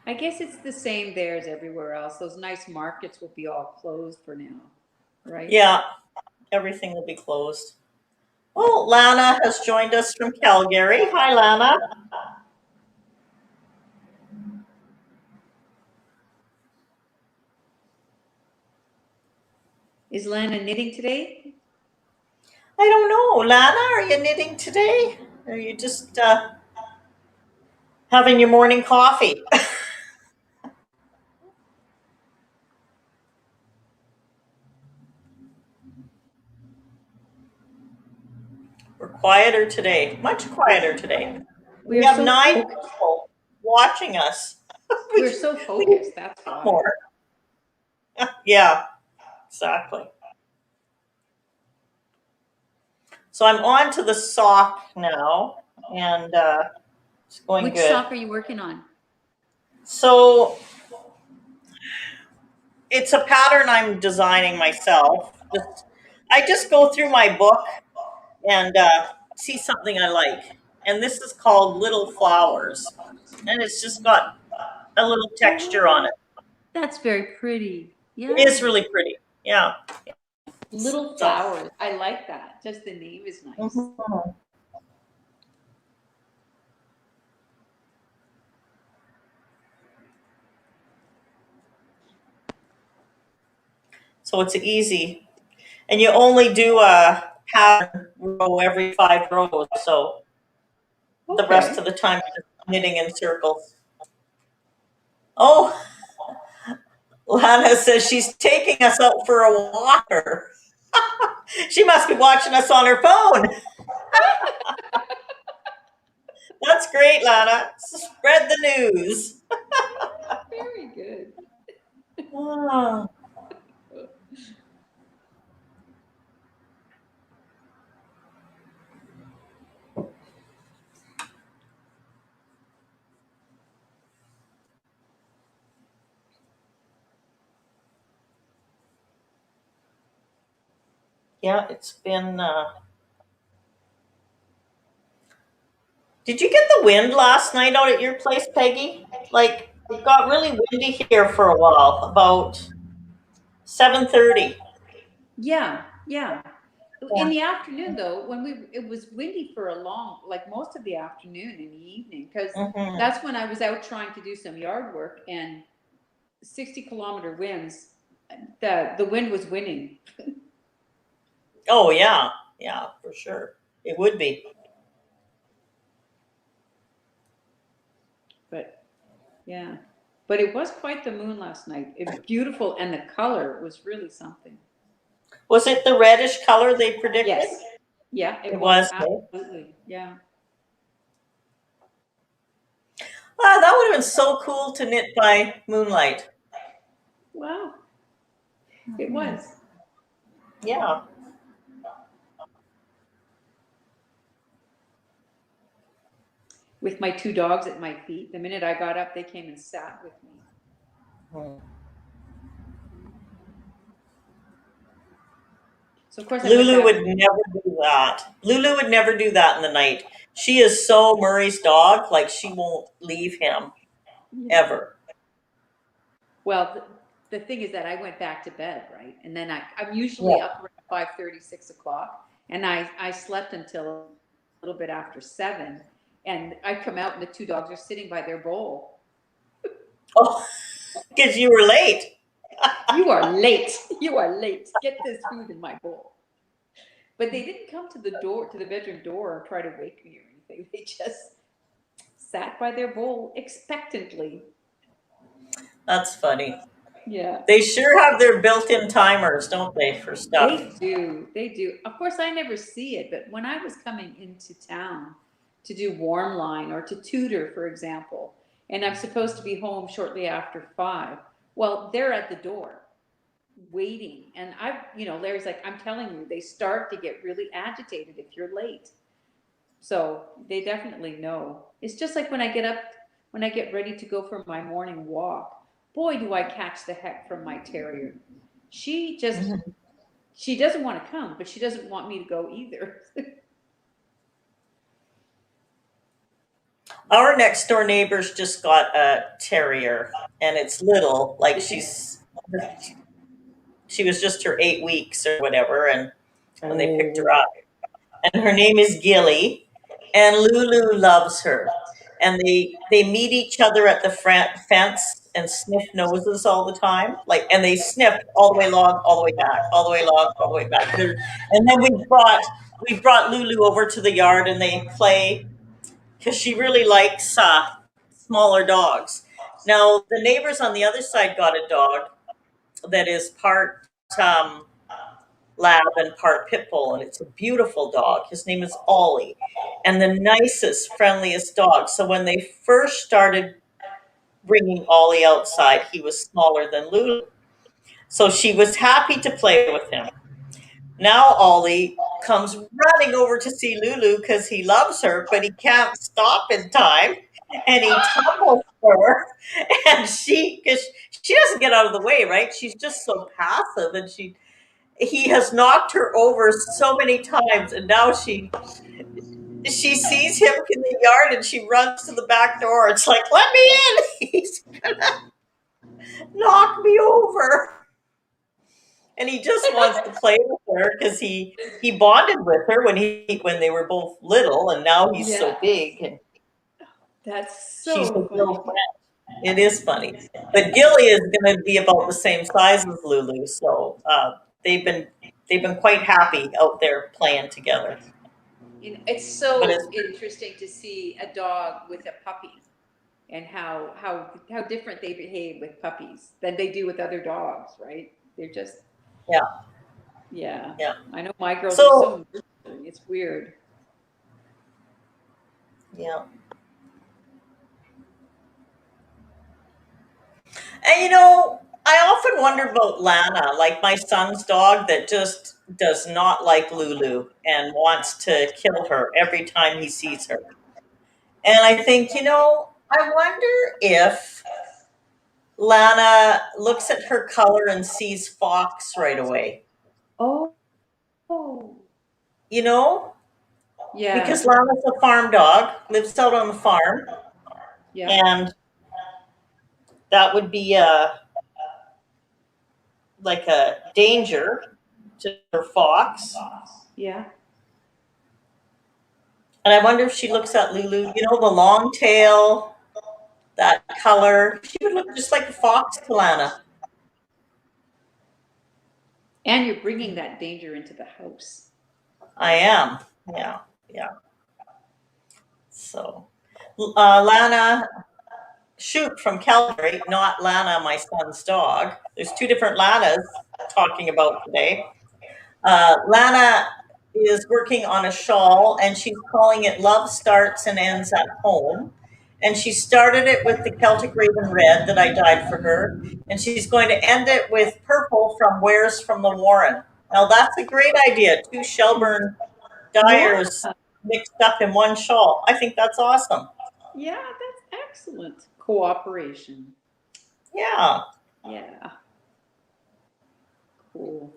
I guess it's the same there as everywhere else. Those nice markets will be all closed for now, right? Yeah, everything will be closed. Oh, Lana has joined us from Calgary. Hi, Lana. Is Lana knitting today? I don't know. Lana, are you knitting today? Or are you just having your morning coffee? We're quieter today, much quieter today. We We are have so 9 focused. people watching us. We're we, so we need focused, that's why. more. Yeah, exactly. So I'm on to the sock now, and it's going Which good. sock are you working on? So it's a pattern I'm designing myself. I just go through my book and see something I like. And this is called Little Flowers. And it's just got a little texture on Oh, it. that's very pretty. It is Yeah. really pretty. Yeah. Little So, flowers. I like that. Just the name is nice. mhm. So it's easy. And you only do a pattern row every 5 rows. So the rest Okay. of the time you're just knitting in circles. Oh, Lana says she's taking us out for a walker. She must be watching us on her phone. That's great, Lana. Spread the news. Very good. Ah, yeah, it's been. Did you get the wind last night out at your place, Peggy? Like it got really windy here for a while, about 7:30. Yeah, yeah. In Yeah. the afternoon though, when it was windy for a long, like most of the afternoon and the evening, because Hmm. that's when I was out trying to do some yard work and 60-kilometer winds, the wind was winning. Oh yeah, yeah, for sure. It would be. But yeah. But it was quite the moon last night. It beautiful and the color was really something. Was it the reddish color they predicted? Yes. Yeah, it It was was. Eh? absolutely. Yeah. Ah, that would have been so cool to knit by moonlight. Wow. It Mhm. was. Yeah. With my two dogs at my feet. The minute I got up, they came and sat with me. Mhm. So of course I went Lulu back would to never do that. Lulu would never do that in the night. She is so Murray's dog, like she won't leave him yeah. ever. Well, the thing is that I went back to bed, right? And then I'm usually Yeah. up around 5:30, 6 o'clock. And I slept until a little bit after 7. And I come out and the two dogs are sitting by their bowl. Oh, because you were late. You are late. You are late. Get this food in my bowl. But they didn't come to the door, to the bedroom door, or try to wake me or anything. They just sat by their bowl expectantly. That's funny. Yeah. They sure have their built-in timers, don't they, for stuff? They do. They do. Of course, I never see it, but when I was coming into town to do warm line or to tutor, for example, and I'm supposed to be home shortly after 5. Well, they're at the door waiting. And Larry's like, I'm telling you, they start to get really agitated if you're late. So they definitely know. It's just like when I get up, when I get ready to go for my morning walk, boy, do I catch the heck from my terrier. She just, she doesn't want to come, but she doesn't want me to go either. Our next door neighbors just got a terrier, and it's little, like she was just her 8 weeks or whatever, and when they picked her Oh, up, and her name is Gilly, and Lulu loves her, and they meet each other at the front fence and sniff noses all the time, like, and they sniff all the way along, all the way back, all the way along, all the way back. And then we brought Lulu over to the yard, and they play because she really likes smaller dogs. Now the neighbors on the other side got a dog that is part um, lab and part pit bull, and it's a beautiful dog. His name is Ollie, and the nicest, friendliest dog. So when they first started bringing Ollie outside, he was smaller than Lulu. So she was happy to play with him. Now Ollie comes running over to see Lulu because he loves her, but he can't stop in time, and he tumbles her, and because she doesn't get out of the way, right? She's just so passive, and he has knocked her over so many times, and now she sees him in the yard, and she runs to the back door. It's like, let me in! He's gonna knock me over, and he just wants to play with her because he bonded with her when they were both little, and now he's yeah, so big, and that's she's so a funny. girlfriend. It is funny, but Gilly is going to be about the same size as Lulu, so they've been they've been quite happy out there playing together. It's But so it's interesting to see a dog with a puppy and how different they behave with puppies than they do with other dogs, right? They're just, yeah, yeah. yeah. I know my girls are So so nurturing. It's weird. yeah, and I often wonder about Lana, like my son's dog that just does not like Lulu and wants to kill her every time he sees her. And I think, I wonder if Lana looks at her color and sees fox right away. Oh, oh, You know, yeah, because Lana's a farm dog, lives out on the farm, yeah, and that would be like a danger to her fox. yeah. And I wonder if she looks at Lulu, the long tail, that color. She would look just like a fox to Lana. And you're bringing that danger into the house. I am. Yeah, yeah. So, Lana Shoot from Calgary, not Lana, my son's dog. There's two different Lanas talking about today. Lana is working on a shawl, and she's calling it Love Starts and Ends at Home. And she started it with the Celtic Raven Red that I dyed for her. And she's going to end it with purple from Wares from the Warren. Now, that's a great idea. Two Shelburne Yeah, dyers mixed up in one shawl. I think that's awesome. yeah, that's excellent. Cooperation. Yeah. Yeah, cool.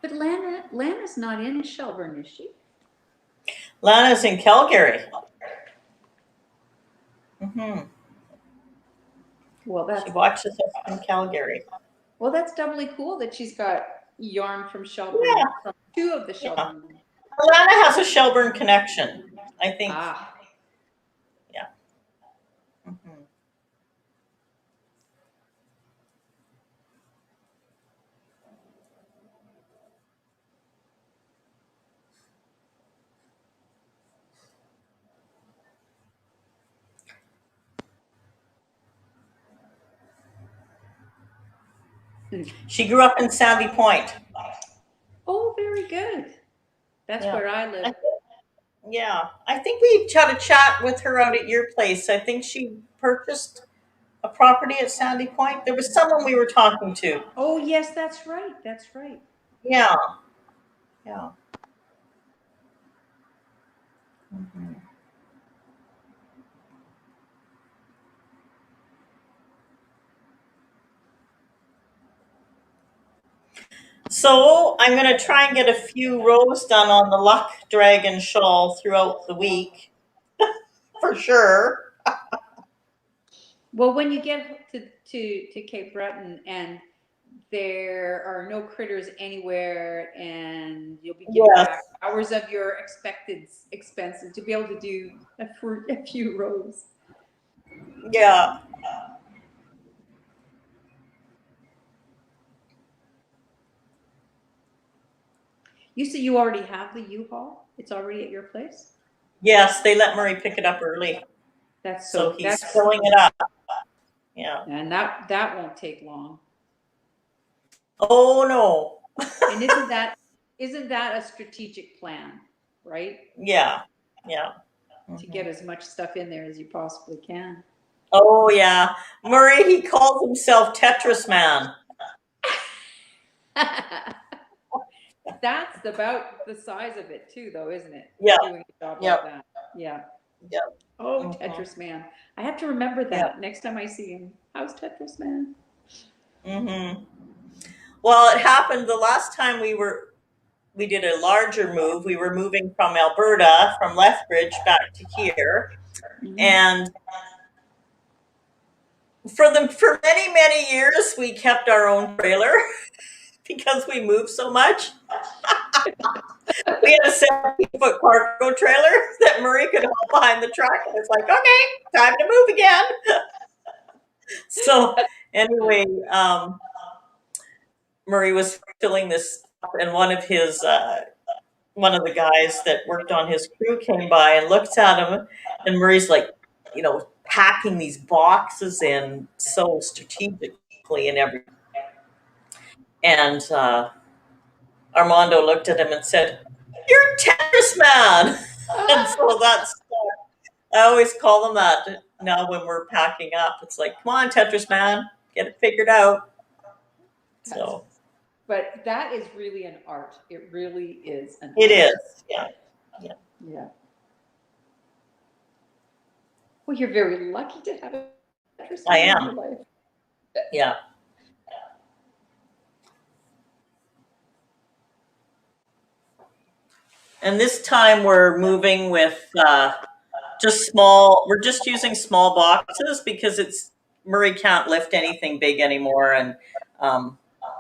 But Lana's not in Shelburne, is she? Lana's in Calgary. Hmm. Well, She watches us from Calgary. that's doubly cool that she's got yarn from Shelburne, Yeah, from two of the yeah. Shelburne. Lana has a Shelburne connection. I think. Ah, Yeah. Hmm. She grew up in Sandy Point. Oh, very good. That's Yeah. where I I live. think, yeah. I think we had a chat with her out at your place. I think she purchased a property at Sandy Point. There was someone we were talking to. Oh, yes, that's right. That's right. Yeah. Yeah. Mhm. So I'm going to try and get a few rows done on the Luckdragon Shawl throughout the week, for sure. Well, when you get to Cape Breton and there are no critters anywhere and you'll be getting Yes. back hours of your expected expenses to be able to do a few rows. Yeah. You said you already have the U-Haul? It's already at your place? Yes, they let Murray pick it up early. That's So so he's that's filling it up. Yeah. and that won't take long. Oh, no. And isn't that a strategic plan, right? Yeah. Yeah. To Mhm. get as much stuff in there as you possibly can. Oh, yeah. Murray, he calls himself Tetris Man. That's about the size of it too, though, isn't it? Yeah. Doing a job like Yep. that. Yeah. Yep. Oh, Mhm. Tetris Man. I have to remember Yep. that next time I see him. How's Tetris Man? Mhm. Well, it happened the last time we did a larger move. We were moving from Alberta, from Lethbridge back to here, Mhm. and for many years we kept our own trailer because we moved so much. We had a 70-foot cargo trailer that Murray could haul behind the truck, and it's like, okay, time to move again. So anyway, Murray was filling this up, and one of the guys that worked on his crew came by and looked at him, and Murray's like, packing these boxes in so strategically and everything. And Armando looked at him and said, "You're Tetris Man." And so that's I always call him that now when we're packing up. It's like, come on, Tetris Man, get it figured out. That's, So but that is really an art. It really is an it art. is, yeah, yeah. Yeah. Well, you're very lucky to have a Tetris I Man in your am, life. yeah. And this time we're moving with we're just using small boxes because Murray can't lift anything big anymore. And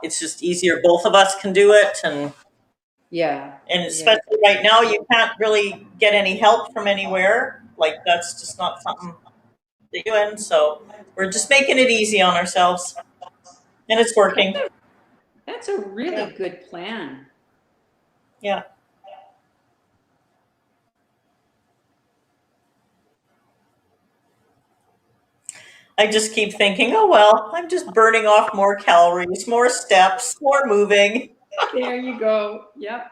it's just easier. Both of us can do it. Yeah. And Yeah. especially right now, you can't really get any help from anywhere. Like, that's just not something to do. And so we're just making it easy on ourselves. And it's working. That's a Yeah. really good plan. Yeah. I just keep thinking, oh, well, I'm just burning off more calories, more steps, more moving. There you go. Yep.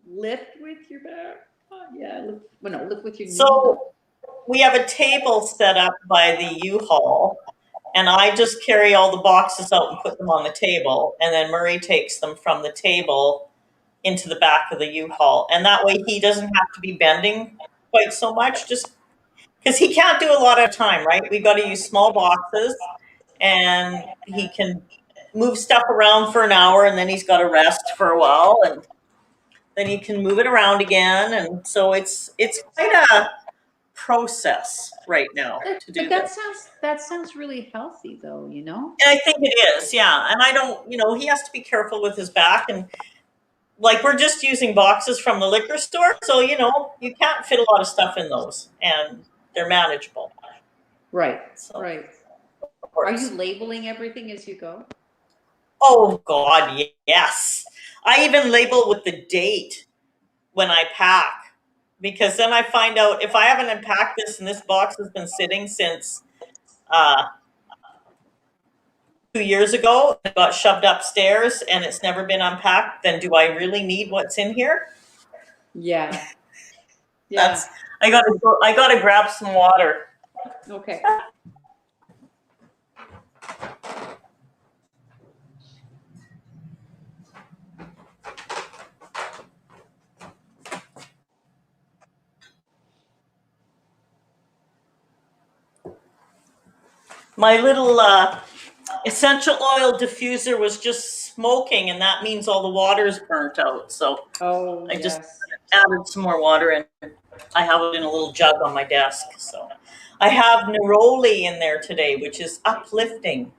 Lift with your back. Oh, yeah. Lift, well, no, lift with your knee. So we have a table set up by the U-Haul, and I just carry all the boxes out and put them on the table, and then Murray takes them from the table into the back of the U-Haul, and that way he doesn't have to be bending quite so much, just because he can't do a lot at a time, right? We've got to use small boxes, and he can move stuff around for an hour, and then he's got to rest for a while, and then he can move it around again, and so it's quite a process right now to But do this. that sounds really healthy, though. You know. And I think it is, yeah. And I don't, he has to be careful with his back. And like, we're just using boxes from the liquor store. So, you can't fit a lot of stuff in those, and they're manageable. Right. So, Right. of Are you course. labeling everything as you go? Oh, God, yes. I even label with the date when I pack, because then I find out if I haven't unpacked this and this box has been sitting since uh, 2 years ago. It got shoved upstairs and it's never been unpacked. Then do I really need what's in here? Yeah. Yeah. That's I gotta grab some water. Okay. My little essential oil diffuser was just smoking, and that means all the water's burnt out. So Oh, I just yes. added some more water, and I have it in a little jug on my desk. So I have neroli in there today, which is uplifting.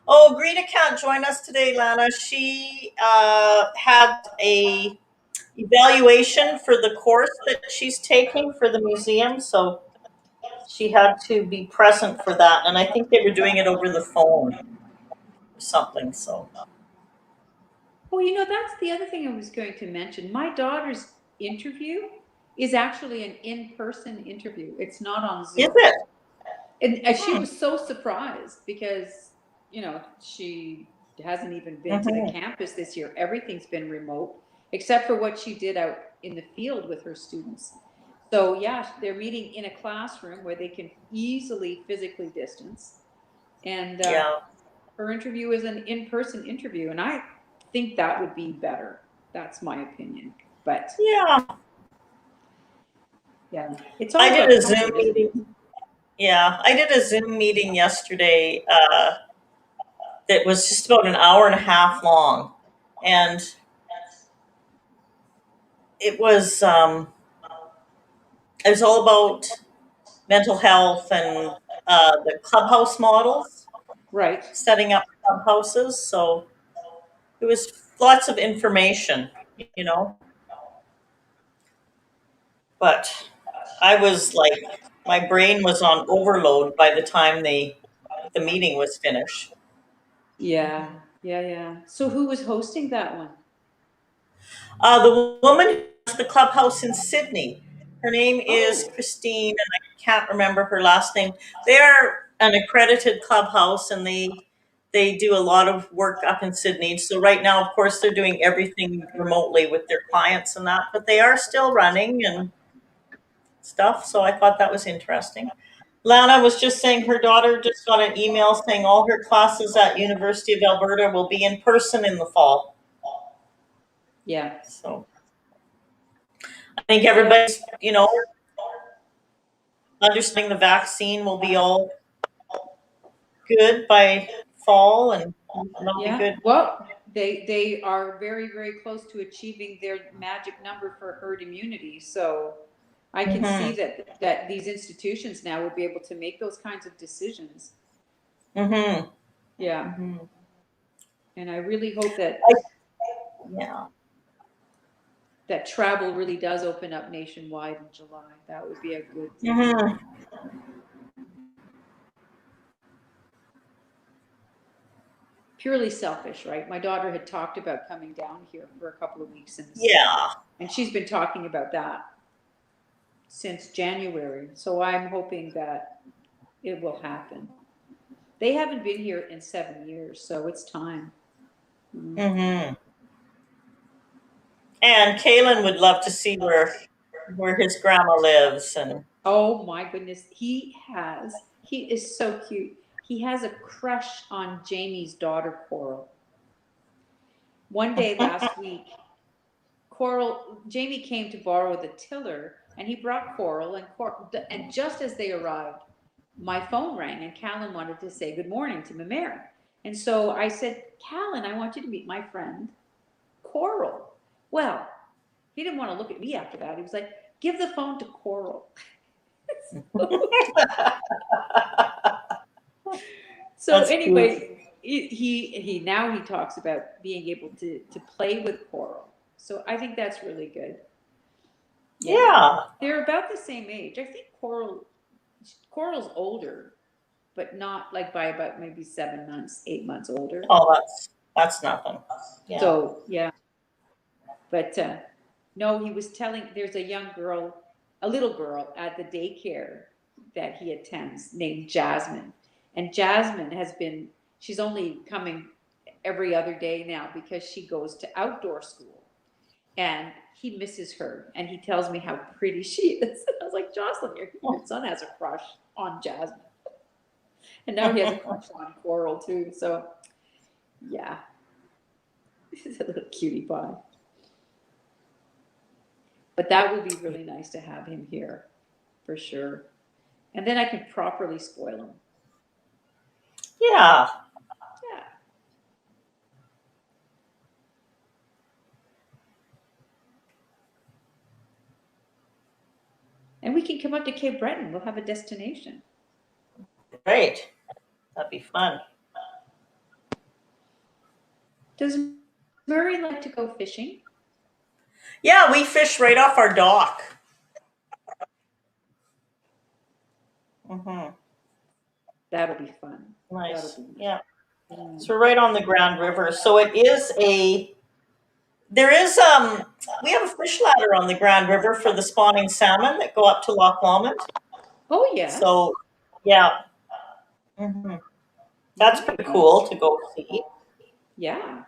Oh, Greta can't join us today, Lana. She had a evaluation for the course that she's taking for the museum, so she had to be present for that. And I think they were doing it over the phone or something. So Oh, that's the other thing I was going to mention. My daughter's interview is actually an in-person interview. It's not on is Zoom. it? And she Hmm. was so surprised because, she hasn't even been to the Mm-hmm. campus this year. Everything's been remote, except for what she did out in the field with her students. So, yeah, they're meeting in a classroom where they can easily physically distance. And Yeah. her interview is an in-person interview. And I think that would be better. That's my opinion. But, Yeah. yeah, it's I all did about a Zoom comfort, isn't it? meeting. Yeah, I did a Zoom meeting yesterday that was just about an hour and a half long, and it was it was all about mental health and the clubhouse models, Right. setting up clubhouses. So it was lots of information, you know. But I was like, my brain was on overload by the time the meeting was finished. Yeah. Yeah. Yeah. So who was hosting that one? The woman who has the clubhouse in Sydney, her name is Oh, Christine, and I can't remember her last name. They're an accredited clubhouse, and they do a lot of work up in Sydney. So right now, of course, they're doing everything remotely with their clients and that, but they are still running and stuff. So I thought that was interesting. Lana was just saying her daughter just got an email saying all her classes at University of Alberta will be in person in the fall. yeah. So I think Yeah. everybody's, understanding the vaccine will be all good by fall, and that'll be Yeah. good. Well, they are very, very close to achieving their magic number for herd immunity. So I can see Mm-hmm. that these institutions now will be able to make those kinds of decisions. Mm-hmm. Yeah. Mm-hmm. And I really hope that I, yeah. that travel really does open up nationwide in July. That would be a good thing. Mm-hmm. Purely selfish, right? My daughter had talked about coming down here for a couple of weeks in the summer, Yeah. and she's been talking about that since January. So I'm hoping that it will happen. They haven't been here in 7 years, so it's time. Mm. Mm-hmm. And Kaylin would love to see where his grandma lives, and Oh my goodness, he is so cute. He has a crush on Jamie's daughter, Coral. One day last week, Jamie came to borrow the tiller, and he brought Coral, and just as they arrived, my phone rang, and Callan wanted to say good morning to Mimere. And so I said, Callan, I want you to meet my friend, Coral. Well, he didn't want to look at me after that. He was like, give the phone to Coral. So that's cute. anyway, he now he talks about being able to play with Coral. So I think that's really good. Yeah. Yeah. They're about the same age. I think Coral's older, but not like by about maybe 7 months, 8 months older. Oh, that's nothing. Yeah. So yeah. But no, he was telling there's a little girl at the daycare that he attends named Jasmine. And Jasmine has been she's only coming every other day now because she goes to outdoor school. And he misses her, and he tells me how pretty she is. I was like, Jocelyn, your son has a crush on Jasmine. And now he has a crush on Coral, too. So, yeah. He's a little cutie pie. But that would be really nice to have him here, for sure. And then I can properly spoil him. Yeah. Yeah. And we can come up to Cape Breton. We'll have a destination. Great. That'd be fun. Does Murray like to go fishing? Yeah, we fish right off our dock. Mm-hmm. That'll be fun. Nice. That'll be Yeah. fun. So we're right on the Grand River. So it is there is we have a fish ladder on the Grand River for the spawning salmon that go up to Loch Lomond. Oh, yes. So yeah. Mm-hmm. That's pretty cool to go see. Yeah.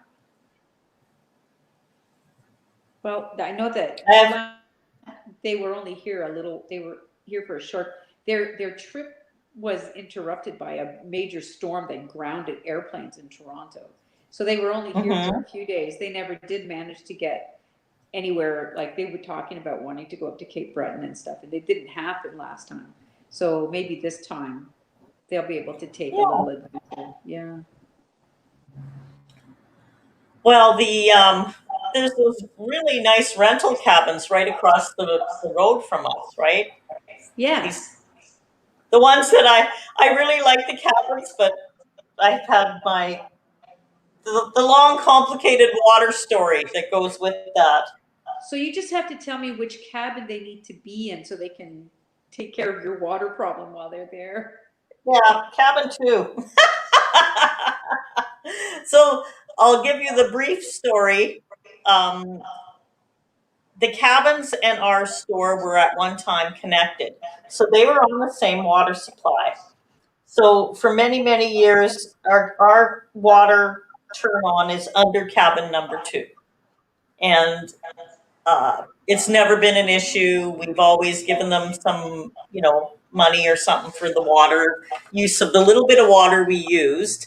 Well, I know that they were only here a little. They were here for a short. Their trip was interrupted by a major storm that grounded airplanes in Toronto. So they were only here for a few days. They never did manage to get anywhere. Like they were talking about wanting to go up to Cape Breton and stuff, and it didn't happen last time. So maybe this time they'll be able to take a little adventure. Yeah. Well, there's those really nice rental cabins right across the road from us, right? Yes. The ones that I really like the cabins, but I've had the long, complicated water story that goes with that. So you just have to tell me which cabin they need to be in so they can take care of your water problem while they're there. Yeah, cabin 2. So I'll give you the brief story. Um, the cabins and our store were at one time connected, so they were on the same water supply. So for many, many years, our water turn on is under cabin number 2. And it's never been an issue. We've always given them some, money or something for the water use of the little bit of water we used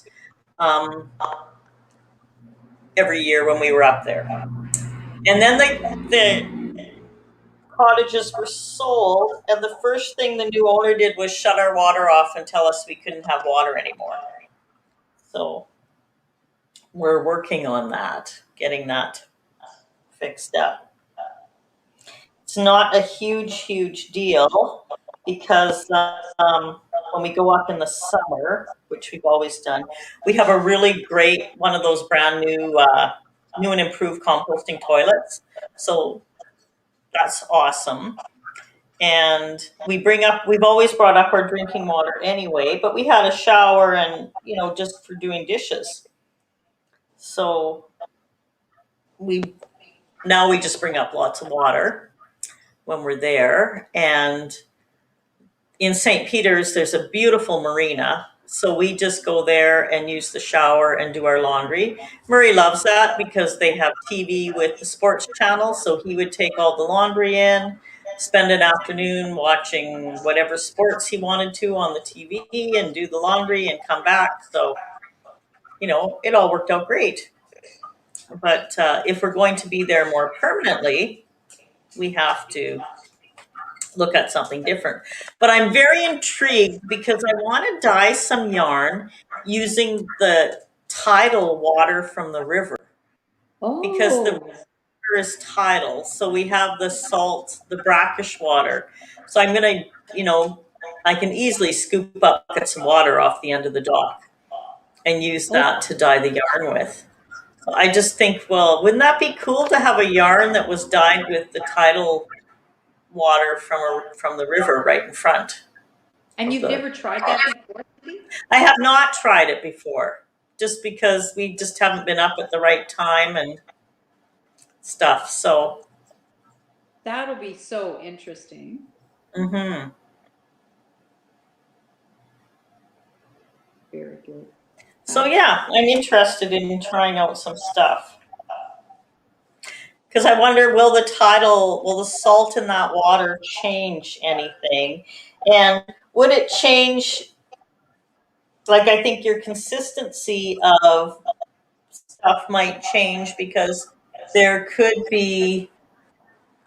every year when we were up there. And then the cottages were sold, and the first thing the new owner did was shut our water off and tell us we couldn't have water anymore. So we're working on that, getting that fixed up. It's not a huge deal because when we go up in the summer, which we've always done, we have a really great one of those brand new and improved composting toilets. So that's awesome. And we've always brought up our drinking water anyway, but we had a shower and, just for doing dishes. So now we just bring up lots of water when we're there. And in St. Peter's, there's a beautiful marina. So we just go there and use the shower and do our laundry. Murray loves that because they have TV with the sports channel. So he would take all the laundry in, spend an afternoon watching whatever sports he wanted to on the TV and do the laundry and come back. So, it all worked out great. But if we're going to be there more permanently, we have to look at something different. But I'm very intrigued because I want to dye some yarn using the tidal water from the river. Because the river is tidal. So we have the salt, the brackish water. So I'm going to, I can easily scoop up, get some water off the end of the dock and use that to dye the yarn with. So I just think, well, wouldn't that be cool to have a yarn that was dyed with the tidal water from the river right in front? And you've never tried that before? I have not tried it before, just because we just haven't been up at the right time and stuff. So that'll be so interesting. Mm-hmm. Very good. So yeah, I'm interested in trying out some stuff. Because I wonder, will the salt in that water change anything? And would it change, like, I think your consistency of stuff might change because there could be,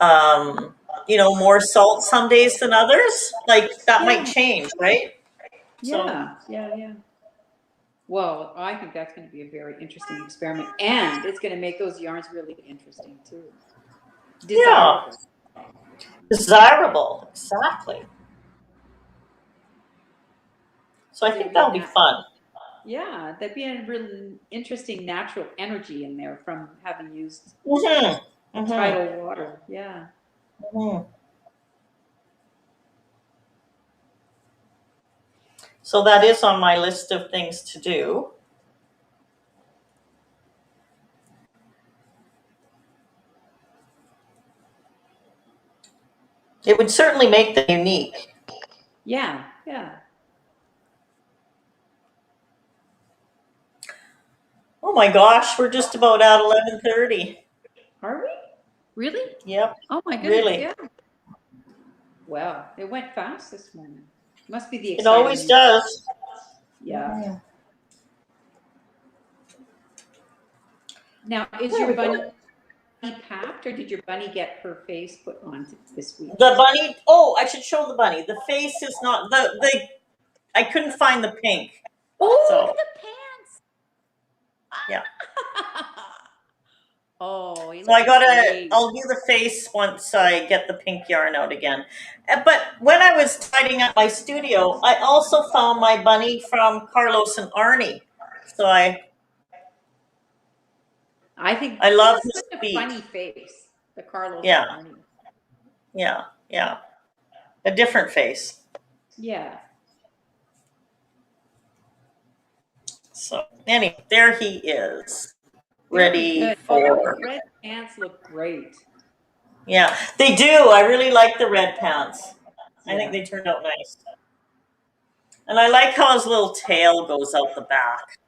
more salt some days than others. Like, that might Yeah, change, right? So, yeah. Well, I think that's going to be a very interesting experiment, and it's going to make those yarns really interesting too. yeah, Desirable. desirable, exactly. So I There'd think be that'll be fun. yeah, there'd be a really interesting natural energy in there from having used Mm-hmm. Mm-hmm. tidal water. Yeah. Mm-hmm. So that is on my list of things to do. It would certainly make them unique. Yeah. Oh my gosh, we're just about at 11:30. Are we? Really? Yep, Oh my goodness, really. yeah. Well, it went fast this morning. Must be the It always exciting. does. Yeah. Mhm. Now, is There your we bunny go. packed, or did your bunny get her face put on this week? The bunny. Oh, I should show the bunny. The face is not the. I couldn't find the pink. Oh, look So at the pants. yeah. Oh, he So I looks gotta. great. I'll do the face once I get the pink yarn out again. But when I was tidying up my studio, I also found my bunny from Carlos and Arnie. So I think I he love has his such a feet. funny face, the Carlos and Yeah, Arnie. yeah. A different face. Yeah. So anyway, there he is, Very ready good. Oh, those for. red pants look great. Yeah, they do. I really like the red pants. I think Yeah. they turned out nice. And I like how his little tail goes out the back.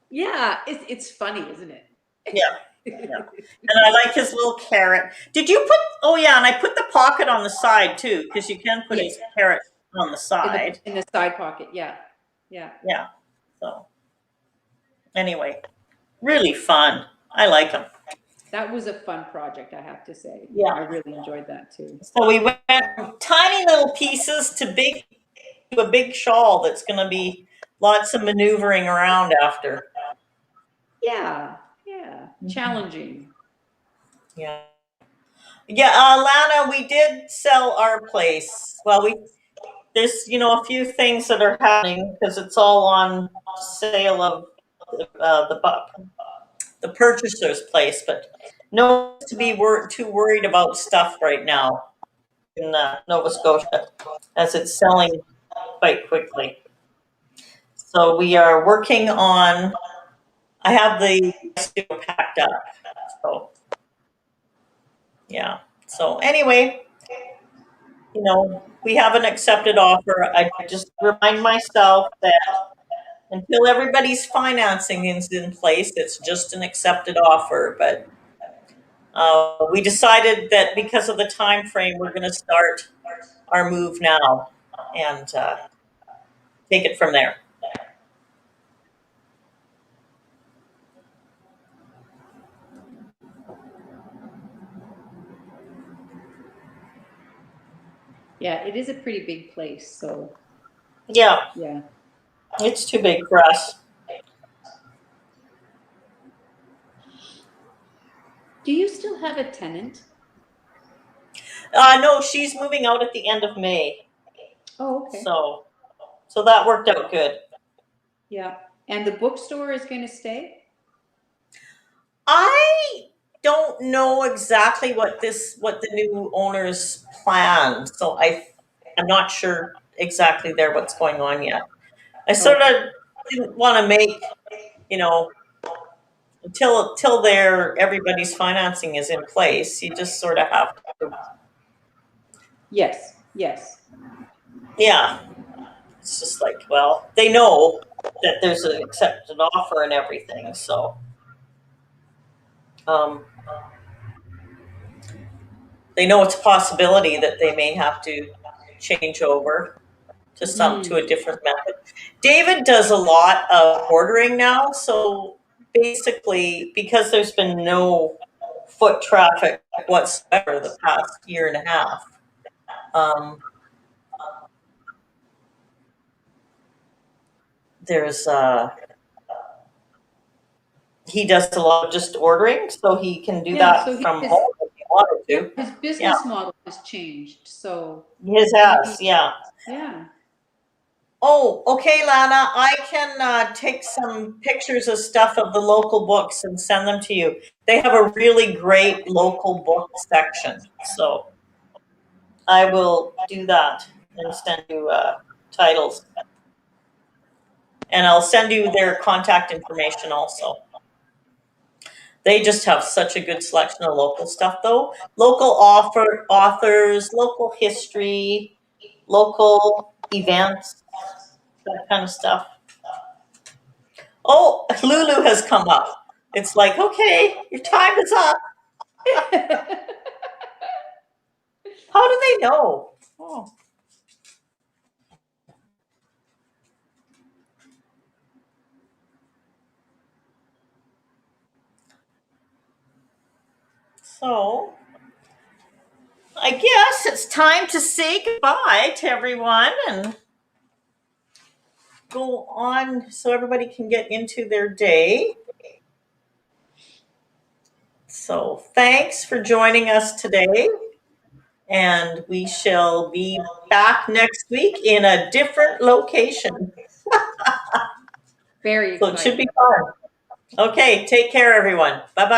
Yeah, it's funny, isn't it? Yeah, yeah. And I like his little carrot. Did you put, oh yeah, and I put the pocket on the side too, because you can put Yes, his carrot on the side. in the side pocket. Yeah. Yeah. Yeah. So anyway, really fun. I like them. That was a fun project, I have to say. Yeah. I really enjoyed that too. So we went from tiny little pieces to a big shawl that's going to be lots of maneuvering around after. Yeah. Mhm. Challenging. Yeah. Yeah, Lana, we did sell our place. Well, there's a few things that are happening because it's all on sale of the purchaser's place, but no one's to be too worried about stuff right now in Nova Scotia as it's selling quite quickly. So we are working on. I have the studio packed up. So yeah. So anyway, we have an accepted offer. I just remind myself that until everybody's financing is in place, it's just an accepted offer. But we decided that because of the time frame, we're going to start our move now and take it from there. Yeah, it is a pretty big place. So, Yeah, yeah. it's too big for us. Do you still have a tenant? No, she's moving out at the end of May, Oh, okay. so that worked out good. Yeah. And the bookstore is going to stay? I don't know exactly what the new owners plan, so I'm not sure exactly there what's going on yet. I sort Okay. of didn't want to make, you know, until everybody's financing is in place. You just sort of have to, Yes. yeah. It's just like, well, they know that there's an accepted offer and everything, so um, they know it's a possibility that they may have to change over to a different method. David does a lot of ordering now, so basically, because there's been no foot traffic whatsoever the past year and a half, there's he does a lot of just ordering, so he can do that so from home if he wanted to. his business model has changed. So His has, yeah. yeah. Oh, okay, Lana. I can take some pictures of stuff of the local books and send them to you. They have a really great local book section, so I will do that and send you titles. And I'll send you their contact information also. They just have such a good selection of local stuff, though. Local authors, local history, local events, that kind of stuff. Oh, Lulu has come up. It's like, okay, your time is up. How do they know? Oh. So, I guess it's time to say goodbye to everyone and go on so everybody can get into their day. So, thanks for joining us today. And we shall be back next week in a different location. Very So exciting. it should be fun. Okay, take care, everyone. Bye-bye.